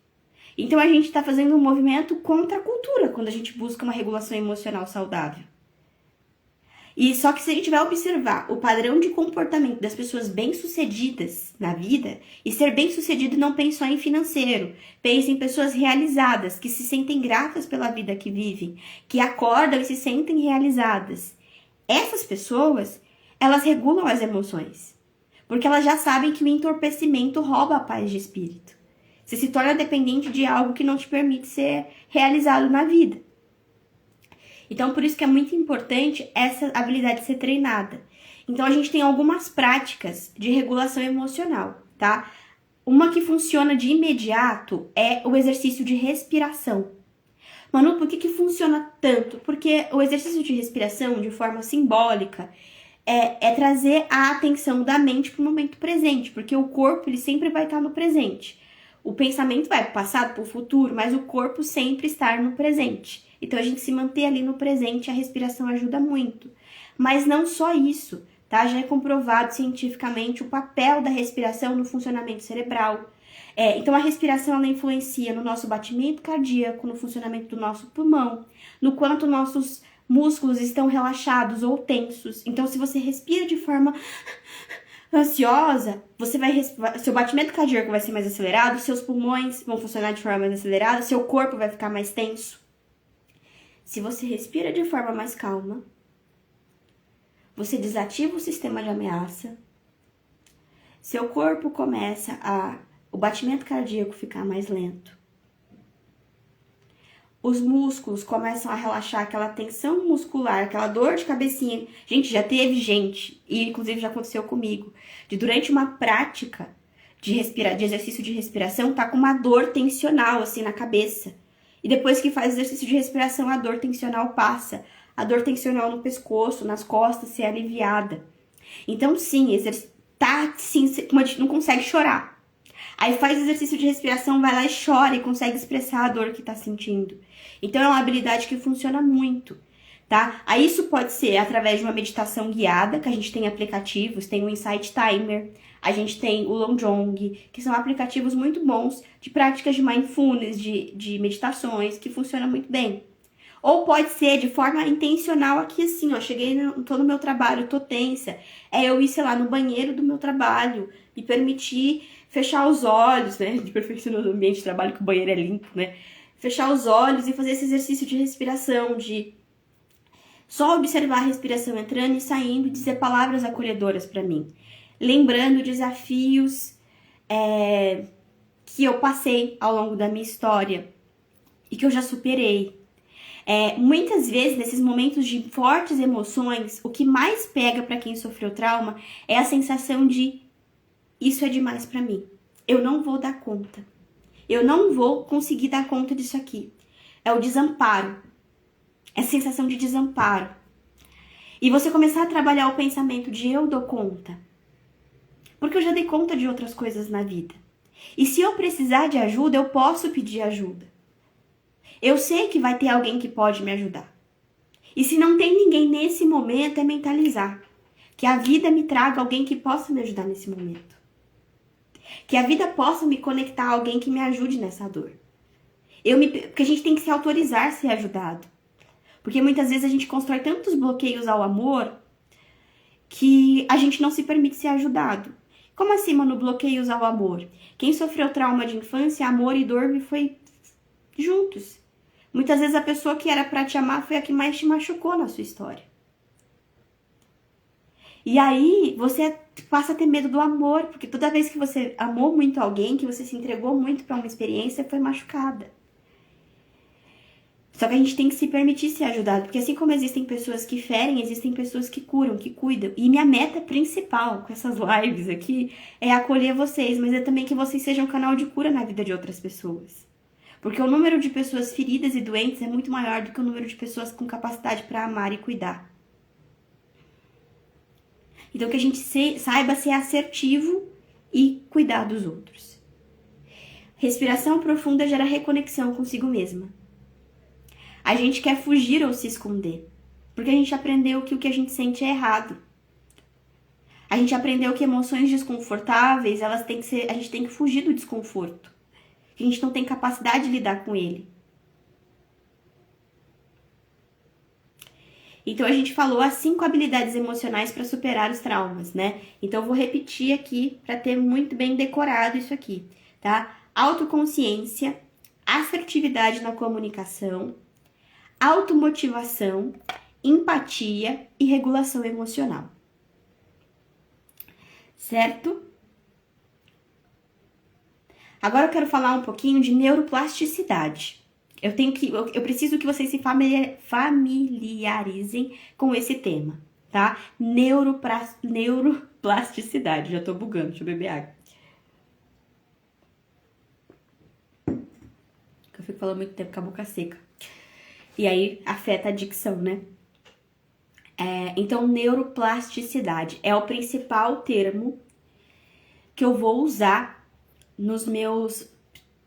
A: Então a gente está fazendo um movimento contra a cultura quando a gente busca uma regulação emocional saudável. E só que se a gente vai observar o padrão de comportamento das pessoas bem-sucedidas na vida, e ser bem-sucedido não pensa só em financeiro, pensa em pessoas realizadas, que se sentem gratas pela vida que vivem, que acordam e se sentem realizadas. Essas pessoas, elas regulam as emoções, porque elas já sabem que o entorpecimento rouba a paz de espírito. Você se torna dependente de algo que não te permite ser realizado na vida. Então, por isso que é muito importante essa habilidade ser treinada. Então, a gente tem algumas práticas de regulação emocional, tá? Uma que funciona de imediato é o exercício de respiração. Manu, por que funciona tanto? Porque o exercício de respiração, de forma simbólica, é trazer a atenção da mente para o momento presente, porque o corpo ele sempre vai estar no presente. O pensamento vai para o passado, para o futuro, mas o corpo sempre está no presente. Então, a gente se manter ali no presente, a respiração ajuda muito. Mas não só isso, tá? Já é comprovado cientificamente o papel da respiração no funcionamento cerebral. Então, a respiração, ela influencia no nosso batimento cardíaco, no funcionamento do nosso pulmão, no quanto nossos músculos estão relaxados ou tensos. Então, se você respira de forma ansiosa, seu batimento cardíaco vai ser mais acelerado, seus pulmões vão funcionar de forma mais acelerada, seu corpo vai ficar mais tenso. Se você respira de forma mais calma, você desativa o sistema de ameaça, seu corpo começa o batimento cardíaco ficar mais lento. Os músculos começam a relaxar, aquela tensão muscular, aquela dor de cabecinha. Gente, já teve gente, e inclusive já aconteceu comigo, de durante uma prática de exercício de respiração, tá com uma dor tensional assim na cabeça. E depois que faz exercício de respiração, a dor tensional passa. A dor tensional no pescoço, nas costas, ser aliviada. Então, sim, como a gente não consegue chorar. Aí faz exercício de respiração, vai lá e chora e consegue expressar a dor que tá sentindo. Então, é uma habilidade que funciona muito, tá? Aí isso pode ser através de uma meditação guiada, que a gente tem aplicativos, tem o Insight Timer, a gente tem o Longjong, que são aplicativos muito bons de práticas de mindfulness, de meditações, que funcionam muito bem. Ou pode ser de forma intencional aqui assim, ó, tô no meu trabalho, tô tensa, eu ir, sei lá, no banheiro do meu trabalho, me permitir fechar os olhos, né, de perfeccionar o ambiente de trabalho, que o banheiro é limpo, né, fechar os olhos e fazer esse exercício de respiração, de só observar a respiração entrando e saindo e dizer palavras acolhedoras para mim. Lembrando desafios que eu passei ao longo da minha história e que eu já superei. Muitas vezes, nesses momentos de fortes emoções, o que mais pega para quem sofreu trauma é a sensação de isso é demais para mim. Eu não vou dar conta. Eu não vou conseguir dar conta disso aqui. É o desamparo. É a sensação de desamparo. E você começar a trabalhar o pensamento de eu dou conta. Porque eu já dei conta de outras coisas na vida. E se eu precisar de ajuda, eu posso pedir ajuda. Eu sei que vai ter alguém que pode me ajudar. E se não tem ninguém nesse momento, é mentalizar. Que a vida me traga alguém que possa me ajudar nesse momento. Que a vida possa me conectar a alguém que me ajude nessa dor. Porque a gente tem que se autorizar a ser ajudado. Porque muitas vezes a gente constrói tantos bloqueios ao amor que a gente não se permite ser ajudado. Como assim, mano, bloqueios ao amor? Quem sofreu trauma de infância, amor e dor foi juntos. Muitas vezes a pessoa que era pra te amar foi a que mais te machucou na sua história. E aí você passa a ter medo do amor, porque toda vez que você amou muito alguém, que você se entregou muito pra uma experiência, foi machucada. Só que a gente tem que se permitir ser ajudado, porque assim como existem pessoas que ferem, existem pessoas que curam, que cuidam. E minha meta principal com essas lives aqui é acolher vocês, mas é também que vocês sejam um canal de cura na vida de outras pessoas. Porque o número de pessoas feridas e doentes é muito maior do que o número de pessoas com capacidade para amar e cuidar. Então, que a gente saiba ser assertivo e cuidar dos outros. Respiração profunda gera reconexão consigo mesma. A gente quer fugir ou se esconder, porque a gente aprendeu que o que a gente sente é errado. A gente aprendeu que emoções desconfortáveis, a gente tem que fugir do desconforto. A gente não tem capacidade de lidar com ele. Então, a gente falou as 5 habilidades emocionais para superar os traumas, né? Então, eu vou repetir aqui para ter muito bem decorado isso aqui, tá? Autoconsciência, assertividade na comunicação, automotivação, empatia e regulação emocional. Certo? Agora eu quero falar um pouquinho de neuroplasticidade. Eu preciso que vocês se familiarizem com esse tema, tá? Neuroplasticidade. Já tô bugando, deixa eu beber água. Eu fico falando muito tempo com a boca seca. E aí afeta a dicção, né? Então, neuroplasticidade é o principal termo que eu vou usar nas minhas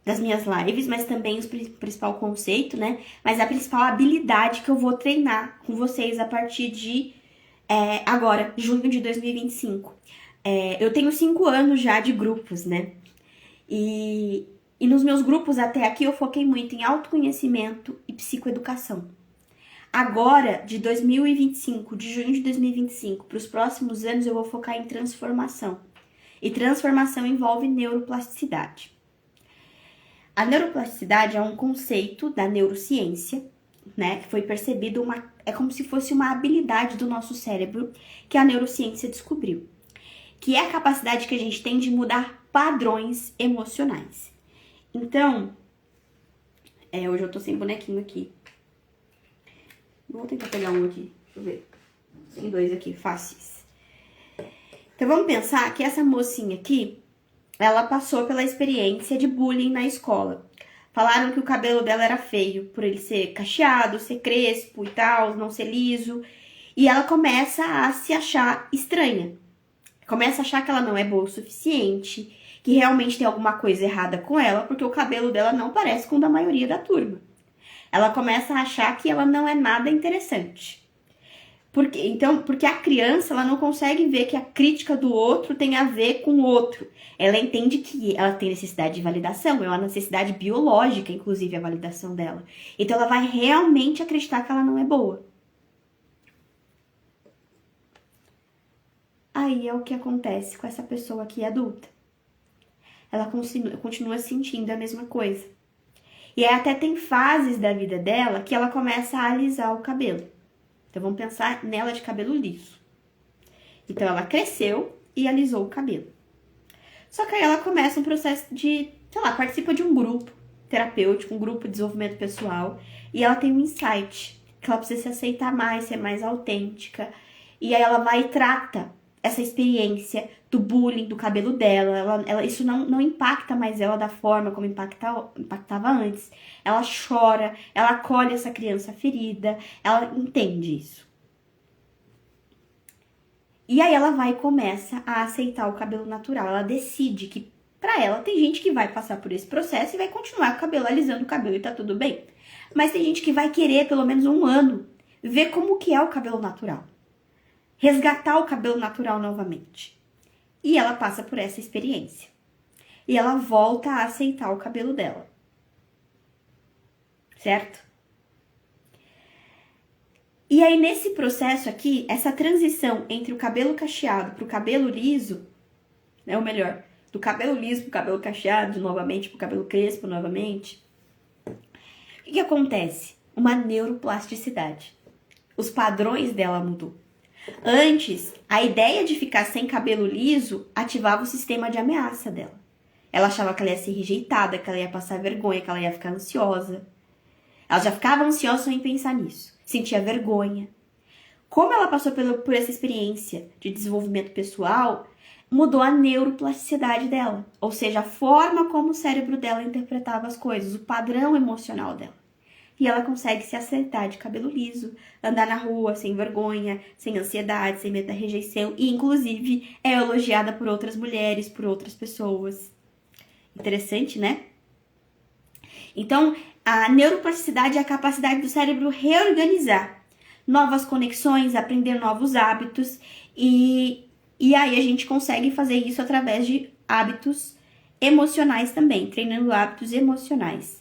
A: lives, mas também o principal conceito, né? Mas a principal habilidade que eu vou treinar com vocês a partir de agora, junho de 2025. Eu tenho 5 anos já de grupos, né? E nos meus grupos até aqui eu foquei muito em autoconhecimento e psicoeducação. Agora, de 2025, de junho de 2025, para os próximos anos eu vou focar em transformação. E transformação envolve neuroplasticidade. A neuroplasticidade é um conceito da neurociência, né? Que foi percebido é como se fosse uma habilidade do nosso cérebro que a neurociência descobriu. Que é a capacidade que a gente tem de mudar padrões emocionais. Então, hoje eu tô sem bonequinho aqui. Vou tentar pegar um aqui, deixa eu ver. Tem 2 aqui, fáceis. Então, vamos pensar que essa mocinha aqui, ela passou pela experiência de bullying na escola. Falaram que o cabelo dela era feio, por ele ser cacheado, ser crespo e tal, não ser liso. E ela começa a se achar estranha. Começa a achar que ela não é boa o suficiente, que realmente tem alguma coisa errada com ela, porque o cabelo dela não parece com o da maioria da turma. Ela começa a achar que ela não é nada interessante. Porque a criança, ela não consegue ver que a crítica do outro tem a ver com o outro. Ela entende que ela tem necessidade de validação, é uma necessidade biológica, inclusive, a validação dela. Então, ela vai realmente acreditar que ela não é boa. Aí é o que acontece com essa pessoa aqui adulta. Ela continua sentindo a mesma coisa. E aí até tem fases da vida dela que ela começa a alisar o cabelo. Então, vamos pensar nela de cabelo liso. Então, ela cresceu e alisou o cabelo. Só que aí ela começa um processo de, participa de um grupo terapêutico, um grupo de desenvolvimento pessoal. E ela tem um insight, que ela precisa se aceitar mais, ser mais autêntica. E aí ela vai e trata essa experiência do bullying, do cabelo dela. Isso não impacta mais ela da forma como impactava antes. Ela chora, ela acolhe essa criança ferida, ela entende isso. E aí ela vai e começa a aceitar o cabelo natural. Ela decide que, pra ela, tem gente que vai passar por esse processo e vai continuar com o cabelo, alisando o cabelo e tá tudo bem. Mas tem gente que vai querer, pelo menos 1 ano, ver como que é o cabelo natural. Resgatar o cabelo natural novamente. E ela passa por essa experiência. E ela volta a aceitar o cabelo dela. Certo? E aí, nesse processo aqui, essa transição entre o cabelo cacheado pro cabelo liso, ou melhor, do cabelo liso pro cabelo cacheado, novamente pro cabelo crespo, novamente. O que acontece? Uma neuroplasticidade. Os padrões dela mudou. Antes, a ideia de ficar sem cabelo liso ativava o sistema de ameaça dela. Ela achava que ela ia ser rejeitada, que ela ia passar vergonha, que ela ia ficar ansiosa. Ela já ficava ansiosa só em pensar nisso. Sentia vergonha. Como ela passou por essa experiência de desenvolvimento pessoal, mudou a neuroplasticidade dela, ou seja, a forma como o cérebro dela interpretava as coisas, o padrão emocional dela. E ela consegue se acertar de cabelo liso, andar na rua sem vergonha, sem ansiedade, sem medo da rejeição, e inclusive é elogiada por outras mulheres, por outras pessoas. Interessante, né? Então, a neuroplasticidade é a capacidade do cérebro reorganizar novas conexões, aprender novos hábitos, e aí a gente consegue fazer isso através de hábitos emocionais também, treinando hábitos emocionais.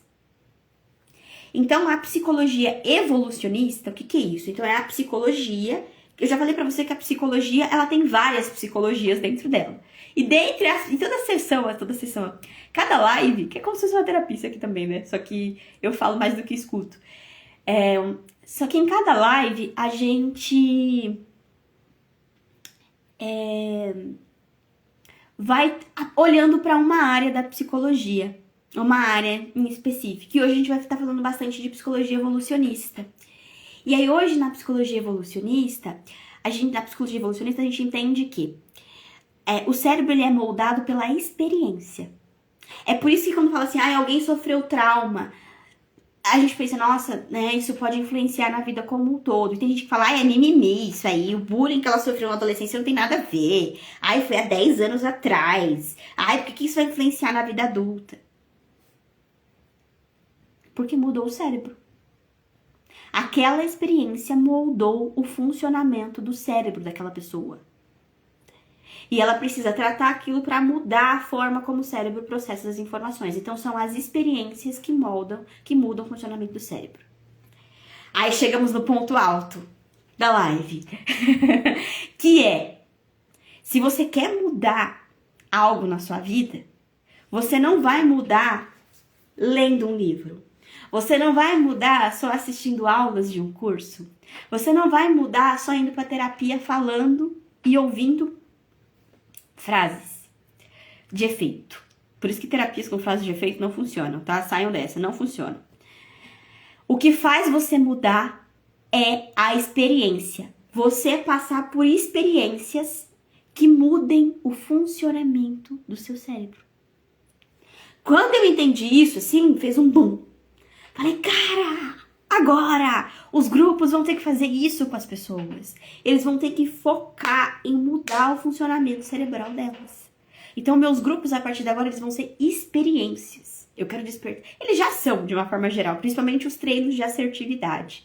A: Então, a psicologia evolucionista, o que é isso? Então, é a psicologia, eu já falei pra você que a psicologia, ela tem várias psicologias dentro dela. E em toda sessão, cada live, que é como se fosse uma terapia isso aqui também, né? Só que eu falo mais do que escuto. Só que em cada live, a gente vai olhando para uma área da psicologia, uma área em específico. E hoje a gente vai estar falando bastante de psicologia evolucionista. E aí hoje na psicologia evolucionista, a gente entende que o cérebro ele é moldado pela experiência. É por isso que quando fala assim, alguém sofreu trauma, a gente pensa, nossa, né, isso pode influenciar na vida como um todo. E tem gente que fala, é mimimi isso aí, o bullying que ela sofreu na adolescência não tem nada a ver. Foi há 10 anos atrás. Por que isso vai influenciar na vida adulta? Porque mudou o cérebro. Aquela experiência moldou o funcionamento do cérebro daquela pessoa. E ela precisa tratar aquilo para mudar a forma como o cérebro processa as informações. Então, são as experiências que mudam o funcionamento do cérebro. Aí chegamos no ponto alto da live. Que é, se você quer mudar algo na sua vida, você não vai mudar lendo um livro. Você não vai mudar só assistindo aulas de um curso. Você não vai mudar só indo para terapia falando e ouvindo frases de efeito. Por isso que terapias com frases de efeito não funcionam, tá? Saiam dessa, não funcionam. O que faz você mudar é a experiência. Você passar por experiências que mudem o funcionamento do seu cérebro. Quando eu entendi isso, assim, fez um boom. Falei, cara, agora os grupos vão ter que fazer isso com as pessoas. Eles vão ter que focar em mudar o funcionamento cerebral delas. Então, meus grupos, a partir de agora, eles vão ser experiências. Eu quero despertar. Eles já são, de uma forma geral, principalmente os treinos de assertividade.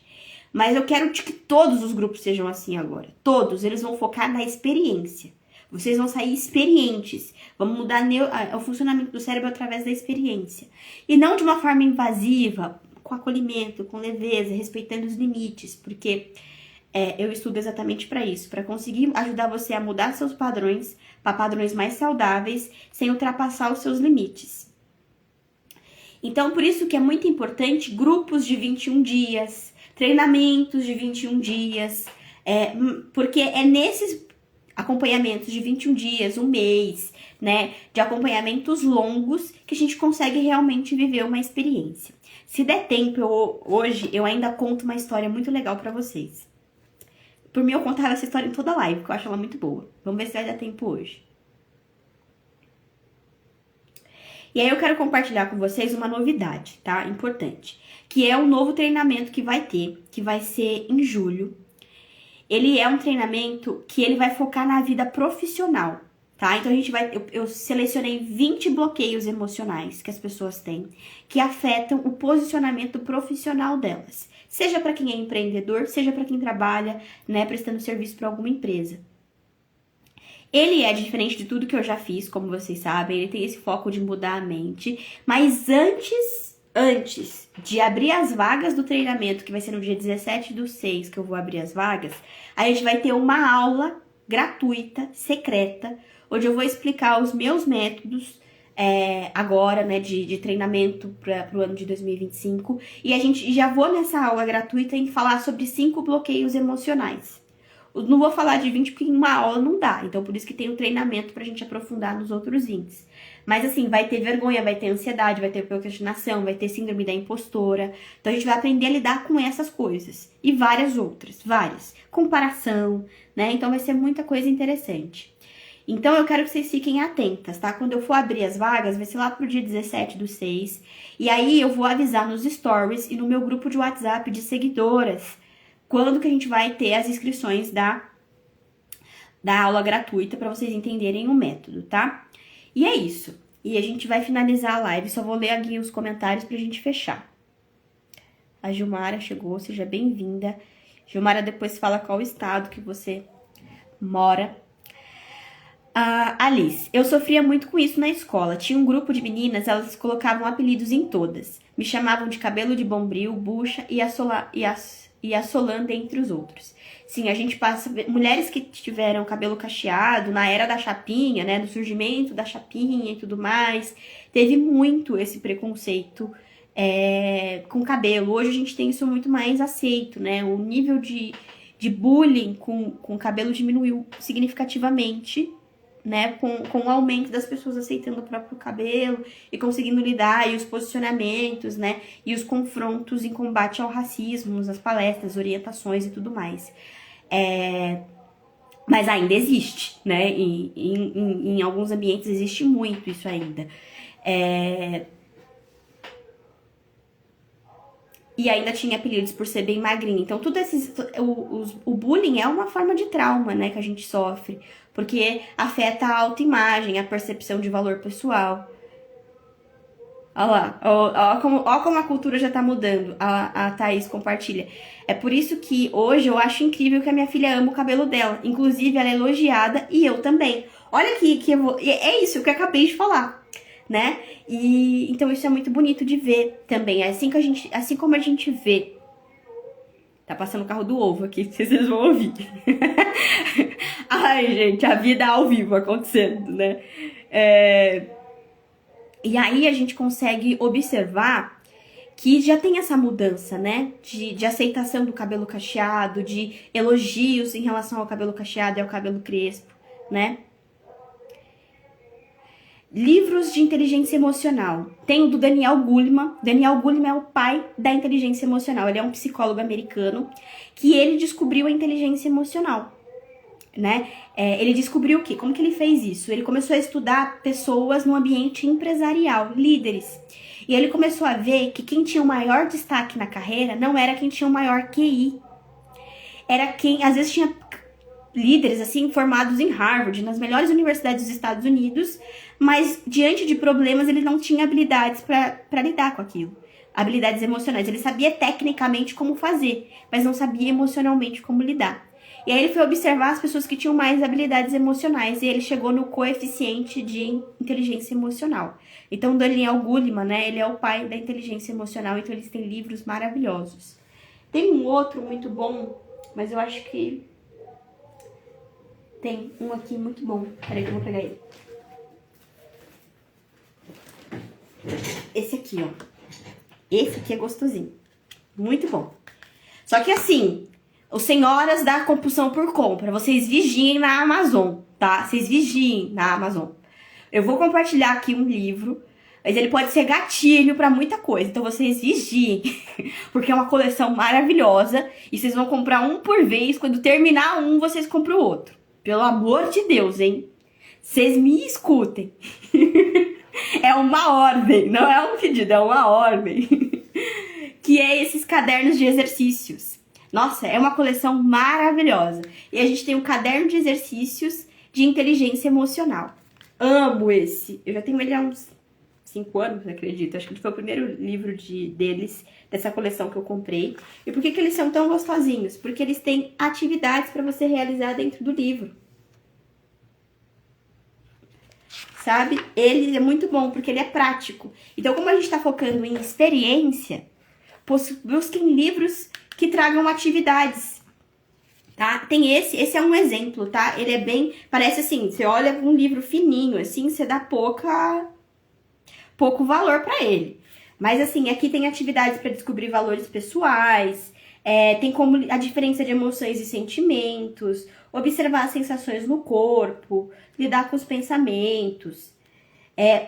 A: Mas eu quero que todos os grupos sejam assim agora. Todos, eles vão focar na experiência. Vocês vão sair experientes. Vamos mudar o funcionamento do cérebro através da experiência. E não de uma forma invasiva, com acolhimento, com leveza, respeitando os limites. Porque eu estudo exatamente para isso. Para conseguir ajudar você a mudar seus padrões para padrões mais saudáveis, sem ultrapassar os seus limites. Então, por isso que é muito importante grupos de 21 dias, treinamentos de 21 dias. Porque é nesses acompanhamentos de 21 dias, um mês, né, de acompanhamentos longos que a gente consegue realmente viver uma experiência. Se der tempo, hoje eu ainda conto uma história muito legal pra vocês. Por mim, eu contava essa história em toda live, porque eu acho ela muito boa. Vamos ver se vai dar tempo hoje. E aí eu quero compartilhar com vocês uma novidade, tá? Importante. Que é um novo treinamento que vai ter, que vai ser em julho. Ele é um treinamento que ele vai focar na vida profissional, tá? Então eu selecionei 20 bloqueios emocionais que as pessoas têm, que afetam o posicionamento profissional delas. Seja para quem é empreendedor, seja para quem trabalha, né, prestando serviço para alguma empresa. Ele é diferente de tudo que eu já fiz, como vocês sabem, ele tem esse foco de mudar a mente, mas antes de abrir as vagas do treinamento, que vai ser no dia 17/6 que eu vou abrir as vagas, a gente vai ter uma aula gratuita, secreta, onde eu vou explicar os meus métodos agora, né, de treinamento para o ano de 2025. E a gente já vou nessa aula gratuita em falar sobre 5 bloqueios emocionais. Eu não vou falar de 20 porque em uma aula não dá, então por isso que tem o treinamento pra gente aprofundar nos outros 20. Mas assim, vai ter vergonha, vai ter ansiedade, vai ter procrastinação, vai ter síndrome da impostora. Então a gente vai aprender a lidar com essas coisas. E várias outras, várias. Comparação, né? Então vai ser muita coisa interessante. Então, eu quero que vocês fiquem atentas, tá? Quando eu for abrir as vagas, vai ser lá pro dia 17/6. E aí, eu vou avisar nos stories e no meu grupo de WhatsApp de seguidoras quando que a gente vai ter as inscrições da aula gratuita para vocês entenderem o método, tá? E é isso. E a gente vai finalizar a live. Só vou ler aqui os comentários pra gente fechar. A Gilmara chegou, seja bem-vinda. Gilmara, depois fala qual estado que você mora. Alice, eu sofria muito com isso na escola. Tinha um grupo de meninas, elas colocavam apelidos em todas. Me chamavam de cabelo de bombril, bucha e assolando, entre os outros. Sim, a gente passa... Mulheres que tiveram cabelo cacheado na era da chapinha, né? Do surgimento da chapinha e tudo mais. Teve muito esse preconceito com cabelo. Hoje a gente tem isso muito mais aceito, né? O nível de bullying com cabelo diminuiu significativamente, né, com o aumento das pessoas aceitando o próprio cabelo e conseguindo lidar, e os posicionamentos, né, e os confrontos em combate ao racismo, nas palestras, orientações e tudo mais. Mas ainda existe, né, em alguns ambientes existe muito isso ainda. E ainda tinha apelidos por ser bem magrinha. Então, o bullying é uma forma de trauma, né, que a gente sofre. Porque afeta a autoimagem, a percepção de valor pessoal. Olha lá, ó como a cultura já tá mudando. A Thaís compartilha. É por isso que hoje eu acho incrível que a minha filha ama o cabelo dela. Inclusive, ela é elogiada e eu também. Olha aqui, é isso que eu acabei de falar, né? E então isso é muito bonito de ver também. Assim como a gente vê. Tá passando o carro do ovo aqui, vocês vão ouvir. Ai, gente, a vida ao vivo acontecendo, né? E aí a gente consegue observar que já tem essa mudança, né? De aceitação do cabelo cacheado, de elogios em relação ao cabelo cacheado e ao cabelo crespo, né? Livros de inteligência emocional. Tem o do Daniel Goleman. Daniel Goleman é o pai da inteligência emocional. Ele é um psicólogo americano que ele descobriu a inteligência emocional, né? Ele descobriu o quê? Como que ele fez isso? Ele começou a estudar pessoas no ambiente empresarial, líderes. E ele começou a ver que quem tinha o maior destaque na carreira não era quem tinha o maior QI. Era quem, às vezes, tinha líderes, assim, formados em Harvard, nas melhores universidades dos Estados Unidos, mas diante de problemas ele não tinha habilidades para lidar com aquilo. Habilidades emocionais. Ele sabia tecnicamente como fazer, mas não sabia emocionalmente como lidar. E aí ele foi observar as pessoas que tinham mais habilidades emocionais e ele chegou no coeficiente de inteligência emocional. Então, Daniel Goleman, né, ele é o pai da inteligência emocional, então eles têm livros maravilhosos. Tem um outro muito bom, mas eu acho que tem um aqui muito bom. Peraí que eu vou pegar ele. Esse aqui, ó. Esse aqui é gostosinho. Muito bom. Só que assim, os senhoras da compulsão por compra, vocês vigiem na Amazon, tá? Vocês vigiem na Amazon. Eu vou compartilhar aqui um livro, mas ele pode ser gatilho pra muita coisa. Então vocês vigiem, porque é uma coleção maravilhosa. E vocês vão comprar um por vez. Quando terminar um, vocês compram o outro. Pelo amor de Deus, hein? Vocês me escutem. É uma ordem, não é um pedido, é uma ordem. Que é esses cadernos de exercícios. Nossa, é uma coleção maravilhosa. E a gente tem um caderno de exercícios de inteligência emocional. Amo esse. Eu já tenho ele há uns 5 anos, acredito. Acho que foi o primeiro livro deles, dessa coleção que eu comprei. E por que eles são tão gostosinhos? Porque eles têm atividades para você realizar dentro do livro. Sabe? Ele é muito bom, porque ele é prático. Então, como a gente tá focando em experiência, busquem livros que tragam atividades, tá? Tem esse é um exemplo, tá? Ele é bem, parece assim, você olha um livro fininho, assim, você dá pouco valor pra ele. Mas assim, aqui tem atividades para descobrir valores pessoais, tem como a diferença de emoções e sentimentos, observar as sensações no corpo, lidar com os pensamentos,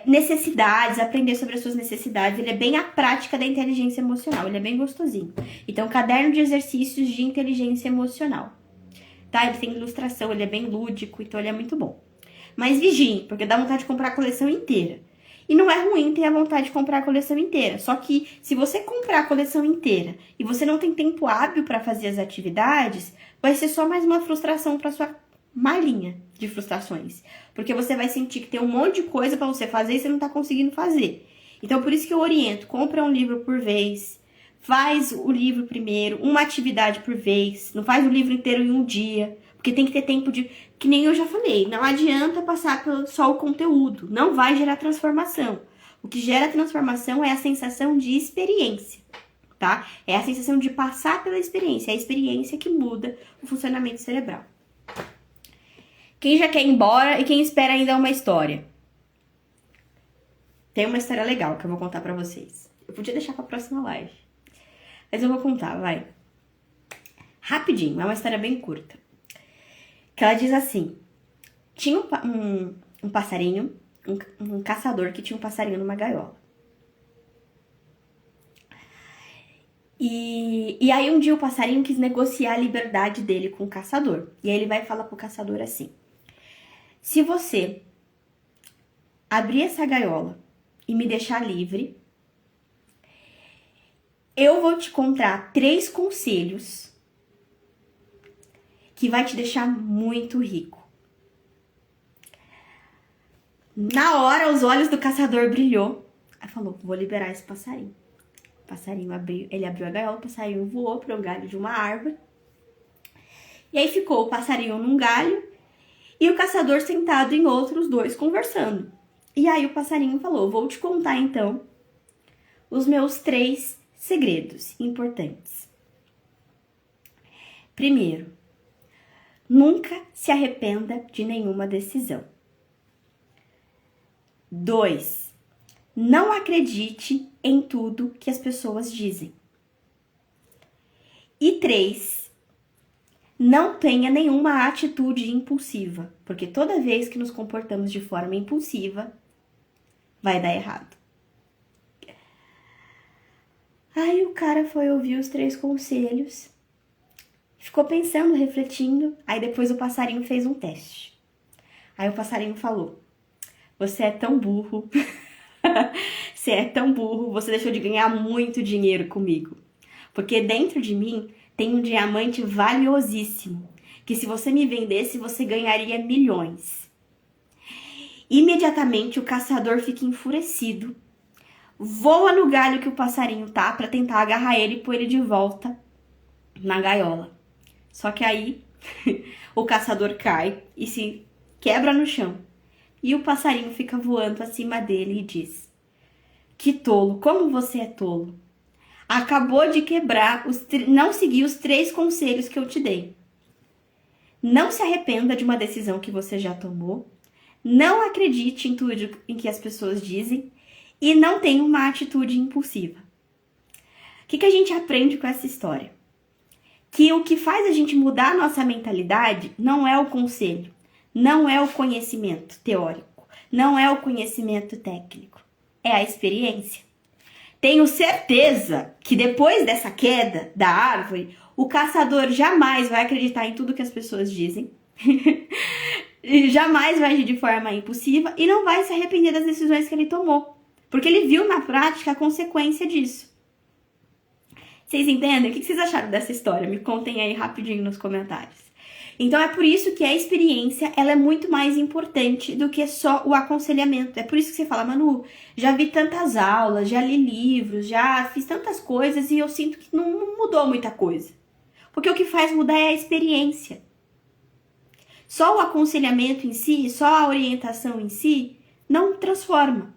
A: necessidades, aprender sobre as suas necessidades. Ele é bem a prática da inteligência emocional, ele é bem gostosinho. Então, caderno de exercícios de inteligência emocional, tá? Ele tem ilustração, ele é bem lúdico, então ele é muito bom. Mas vigiem, porque dá vontade de comprar a coleção inteira. E não é ruim ter a vontade de comprar a coleção inteira. Só que se você comprar a coleção inteira e você não tem tempo hábil para fazer as atividades, vai ser só mais uma frustração para sua malinha de frustrações. Porque você vai sentir que tem um monte de coisa para você fazer e você não tá conseguindo fazer. Então, por isso que eu oriento, compra um livro por vez, faz o livro primeiro, uma atividade por vez, não faz o livro inteiro em um dia, porque tem que ter tempo de... Que nem eu já falei, não adianta passar só o conteúdo, não vai gerar transformação. O que gera transformação é a sensação de experiência, tá? É a sensação de passar pela experiência, é a experiência que muda o funcionamento cerebral. Quem já quer ir embora e quem espera ainda uma história? Tem uma história legal que eu vou contar pra vocês. Eu podia deixar pra próxima live, mas eu vou contar, vai. Rapidinho, é uma história bem curta. Que ela diz assim, tinha um passarinho, um caçador que tinha um passarinho numa gaiola. E aí um dia o passarinho quis negociar a liberdade dele com o caçador. E aí ele vai falar pro caçador assim, se você abrir essa gaiola e me deixar livre, eu vou te contar 3 conselhos que vai te deixar muito rico. Na hora, os olhos do caçador brilhou. Aí falou, vou liberar esse passarinho. O passarinho abriu, ele abriu a gaiola, o passarinho voou para um galho de uma árvore. E aí ficou o passarinho num galho e o caçador sentado em outros 2 conversando. E aí o passarinho falou, vou te contar então os meus 3 segredos importantes. Primeiro, nunca se arrependa de nenhuma decisão. 2. Não acredite em tudo que as pessoas dizem. E 3. Não tenha nenhuma atitude impulsiva, porque toda vez que nos comportamos de forma impulsiva, vai dar errado. Aí o cara foi ouvir os 3 conselhos, ficou pensando, refletindo, aí depois o passarinho fez um teste. Aí o passarinho falou, você é tão burro, você é tão burro, você deixou de ganhar muito dinheiro comigo. Porque dentro de mim tem um diamante valiosíssimo, que se você me vendesse, você ganharia milhões. Imediatamente o caçador fica enfurecido, voa no galho que o passarinho tá para tentar agarrar ele e pôr ele de volta na gaiola. Só que aí o caçador cai e se quebra no chão. E o passarinho fica voando acima dele e diz, que tolo, como você é tolo. Acabou de quebrar, não seguir os 3 conselhos que eu te dei. Não se arrependa de uma decisão que você já tomou. Não acredite em tudo em que as pessoas dizem. E não tenha uma atitude impulsiva. O que a gente aprende com essa história? Que o que faz a gente mudar a nossa mentalidade não é o conselho, não é o conhecimento teórico, não é o conhecimento técnico, é a experiência. Tenho certeza que depois dessa queda da árvore, o caçador jamais vai acreditar em tudo que as pessoas dizem, jamais vai agir de forma impulsiva e não vai se arrepender das decisões que ele tomou, porque ele viu na prática a consequência disso. Vocês entendem? O que vocês acharam dessa história? Me contem aí rapidinho nos comentários. Então é por isso que a experiência ela é muito mais importante do que só o aconselhamento. É por isso que você fala, Manu, já vi tantas aulas, já li livros, já fiz tantas coisas e eu sinto que não mudou muita coisa. Porque o que faz mudar é a experiência. Só o aconselhamento em si, só a orientação em si, não transforma.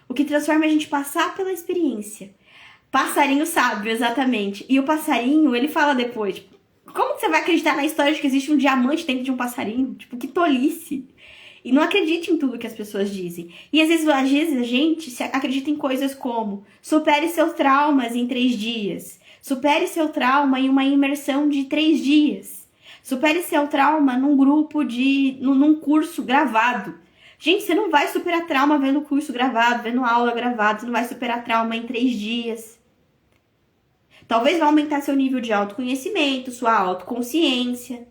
A: O que transforma é a gente passar pela experiência. Passarinho sábio, exatamente. E o passarinho, ele fala depois, tipo, como que você vai acreditar na história de que existe um diamante dentro de um passarinho? Tipo, que tolice. E não acredite em tudo que as pessoas dizem. E às vezes a gente acredita em coisas como supere seus traumas em 3 dias. Supere seu trauma em uma imersão de 3 dias. Supere seu trauma num grupo num curso gravado. Gente, você não vai superar trauma vendo curso gravado, vendo aula gravada. Você não vai superar trauma em 3 dias. Talvez vá aumentar seu nível de autoconhecimento, sua autoconsciência.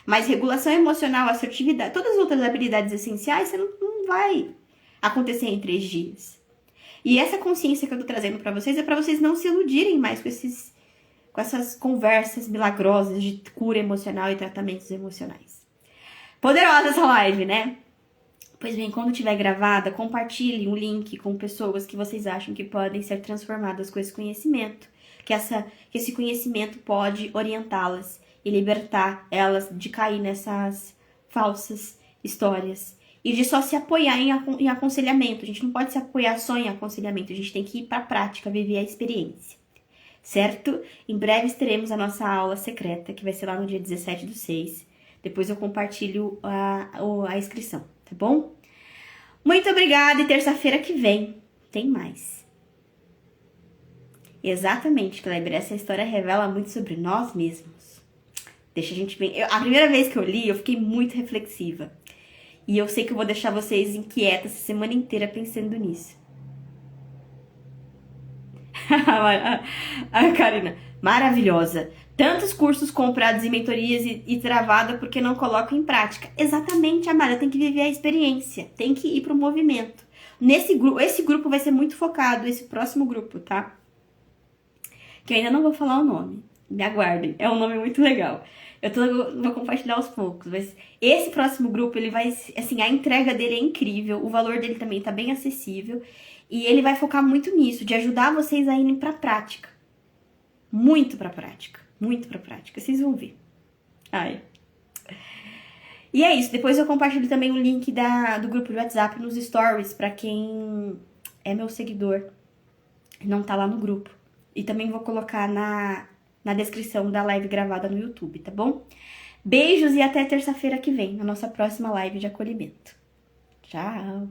A: Mas regulação emocional, assertividade, todas as outras habilidades essenciais, você não vai acontecer em 3 dias. E essa consciência que eu tô trazendo pra vocês é pra vocês não se iludirem mais com essas conversas milagrosas de cura emocional e tratamentos emocionais. Poderosa essa live, né? Pois bem, quando estiver gravada, compartilhe um link com pessoas que vocês acham que podem ser transformadas com esse conhecimento. Que esse conhecimento pode orientá-las e libertar elas de cair nessas falsas histórias. E de só se apoiar em aconselhamento. A gente não pode se apoiar só em aconselhamento, a gente tem que ir pra prática, viver a experiência. Certo? Em breve teremos a nossa aula secreta, que vai ser lá no dia 17/6. Depois eu compartilho a inscrição, tá bom? Muito obrigada e terça-feira que vem tem mais. Exatamente, Kleber, essa história revela muito sobre nós mesmos. Deixa a gente bem... A primeira vez que eu li, eu fiquei muito reflexiva. E eu sei que eu vou deixar vocês inquietas essa semana inteira pensando nisso. A Karina, maravilhosa. Tantos cursos comprados e mentorias e travada porque não colocam em prática. Exatamente, amada, tem que viver a experiência, tem que ir pro movimento. Esse grupo vai ser muito focado, esse próximo grupo, tá? Que eu ainda não vou falar o nome, me aguardem, é um nome muito legal. Vou compartilhar aos poucos, mas esse próximo grupo, ele vai, assim, a entrega dele é incrível, o valor dele também tá bem acessível, e ele vai focar muito nisso, de ajudar vocês a irem pra prática. Muito pra prática. Muito pra prática, vocês vão ver. Ai. E é isso, depois eu compartilho também o link do grupo de WhatsApp nos stories pra quem é meu seguidor e não tá lá no grupo. E também vou colocar na descrição da live gravada no YouTube, tá bom? Beijos e até terça-feira que vem, na nossa próxima live de acolhimento. Tchau!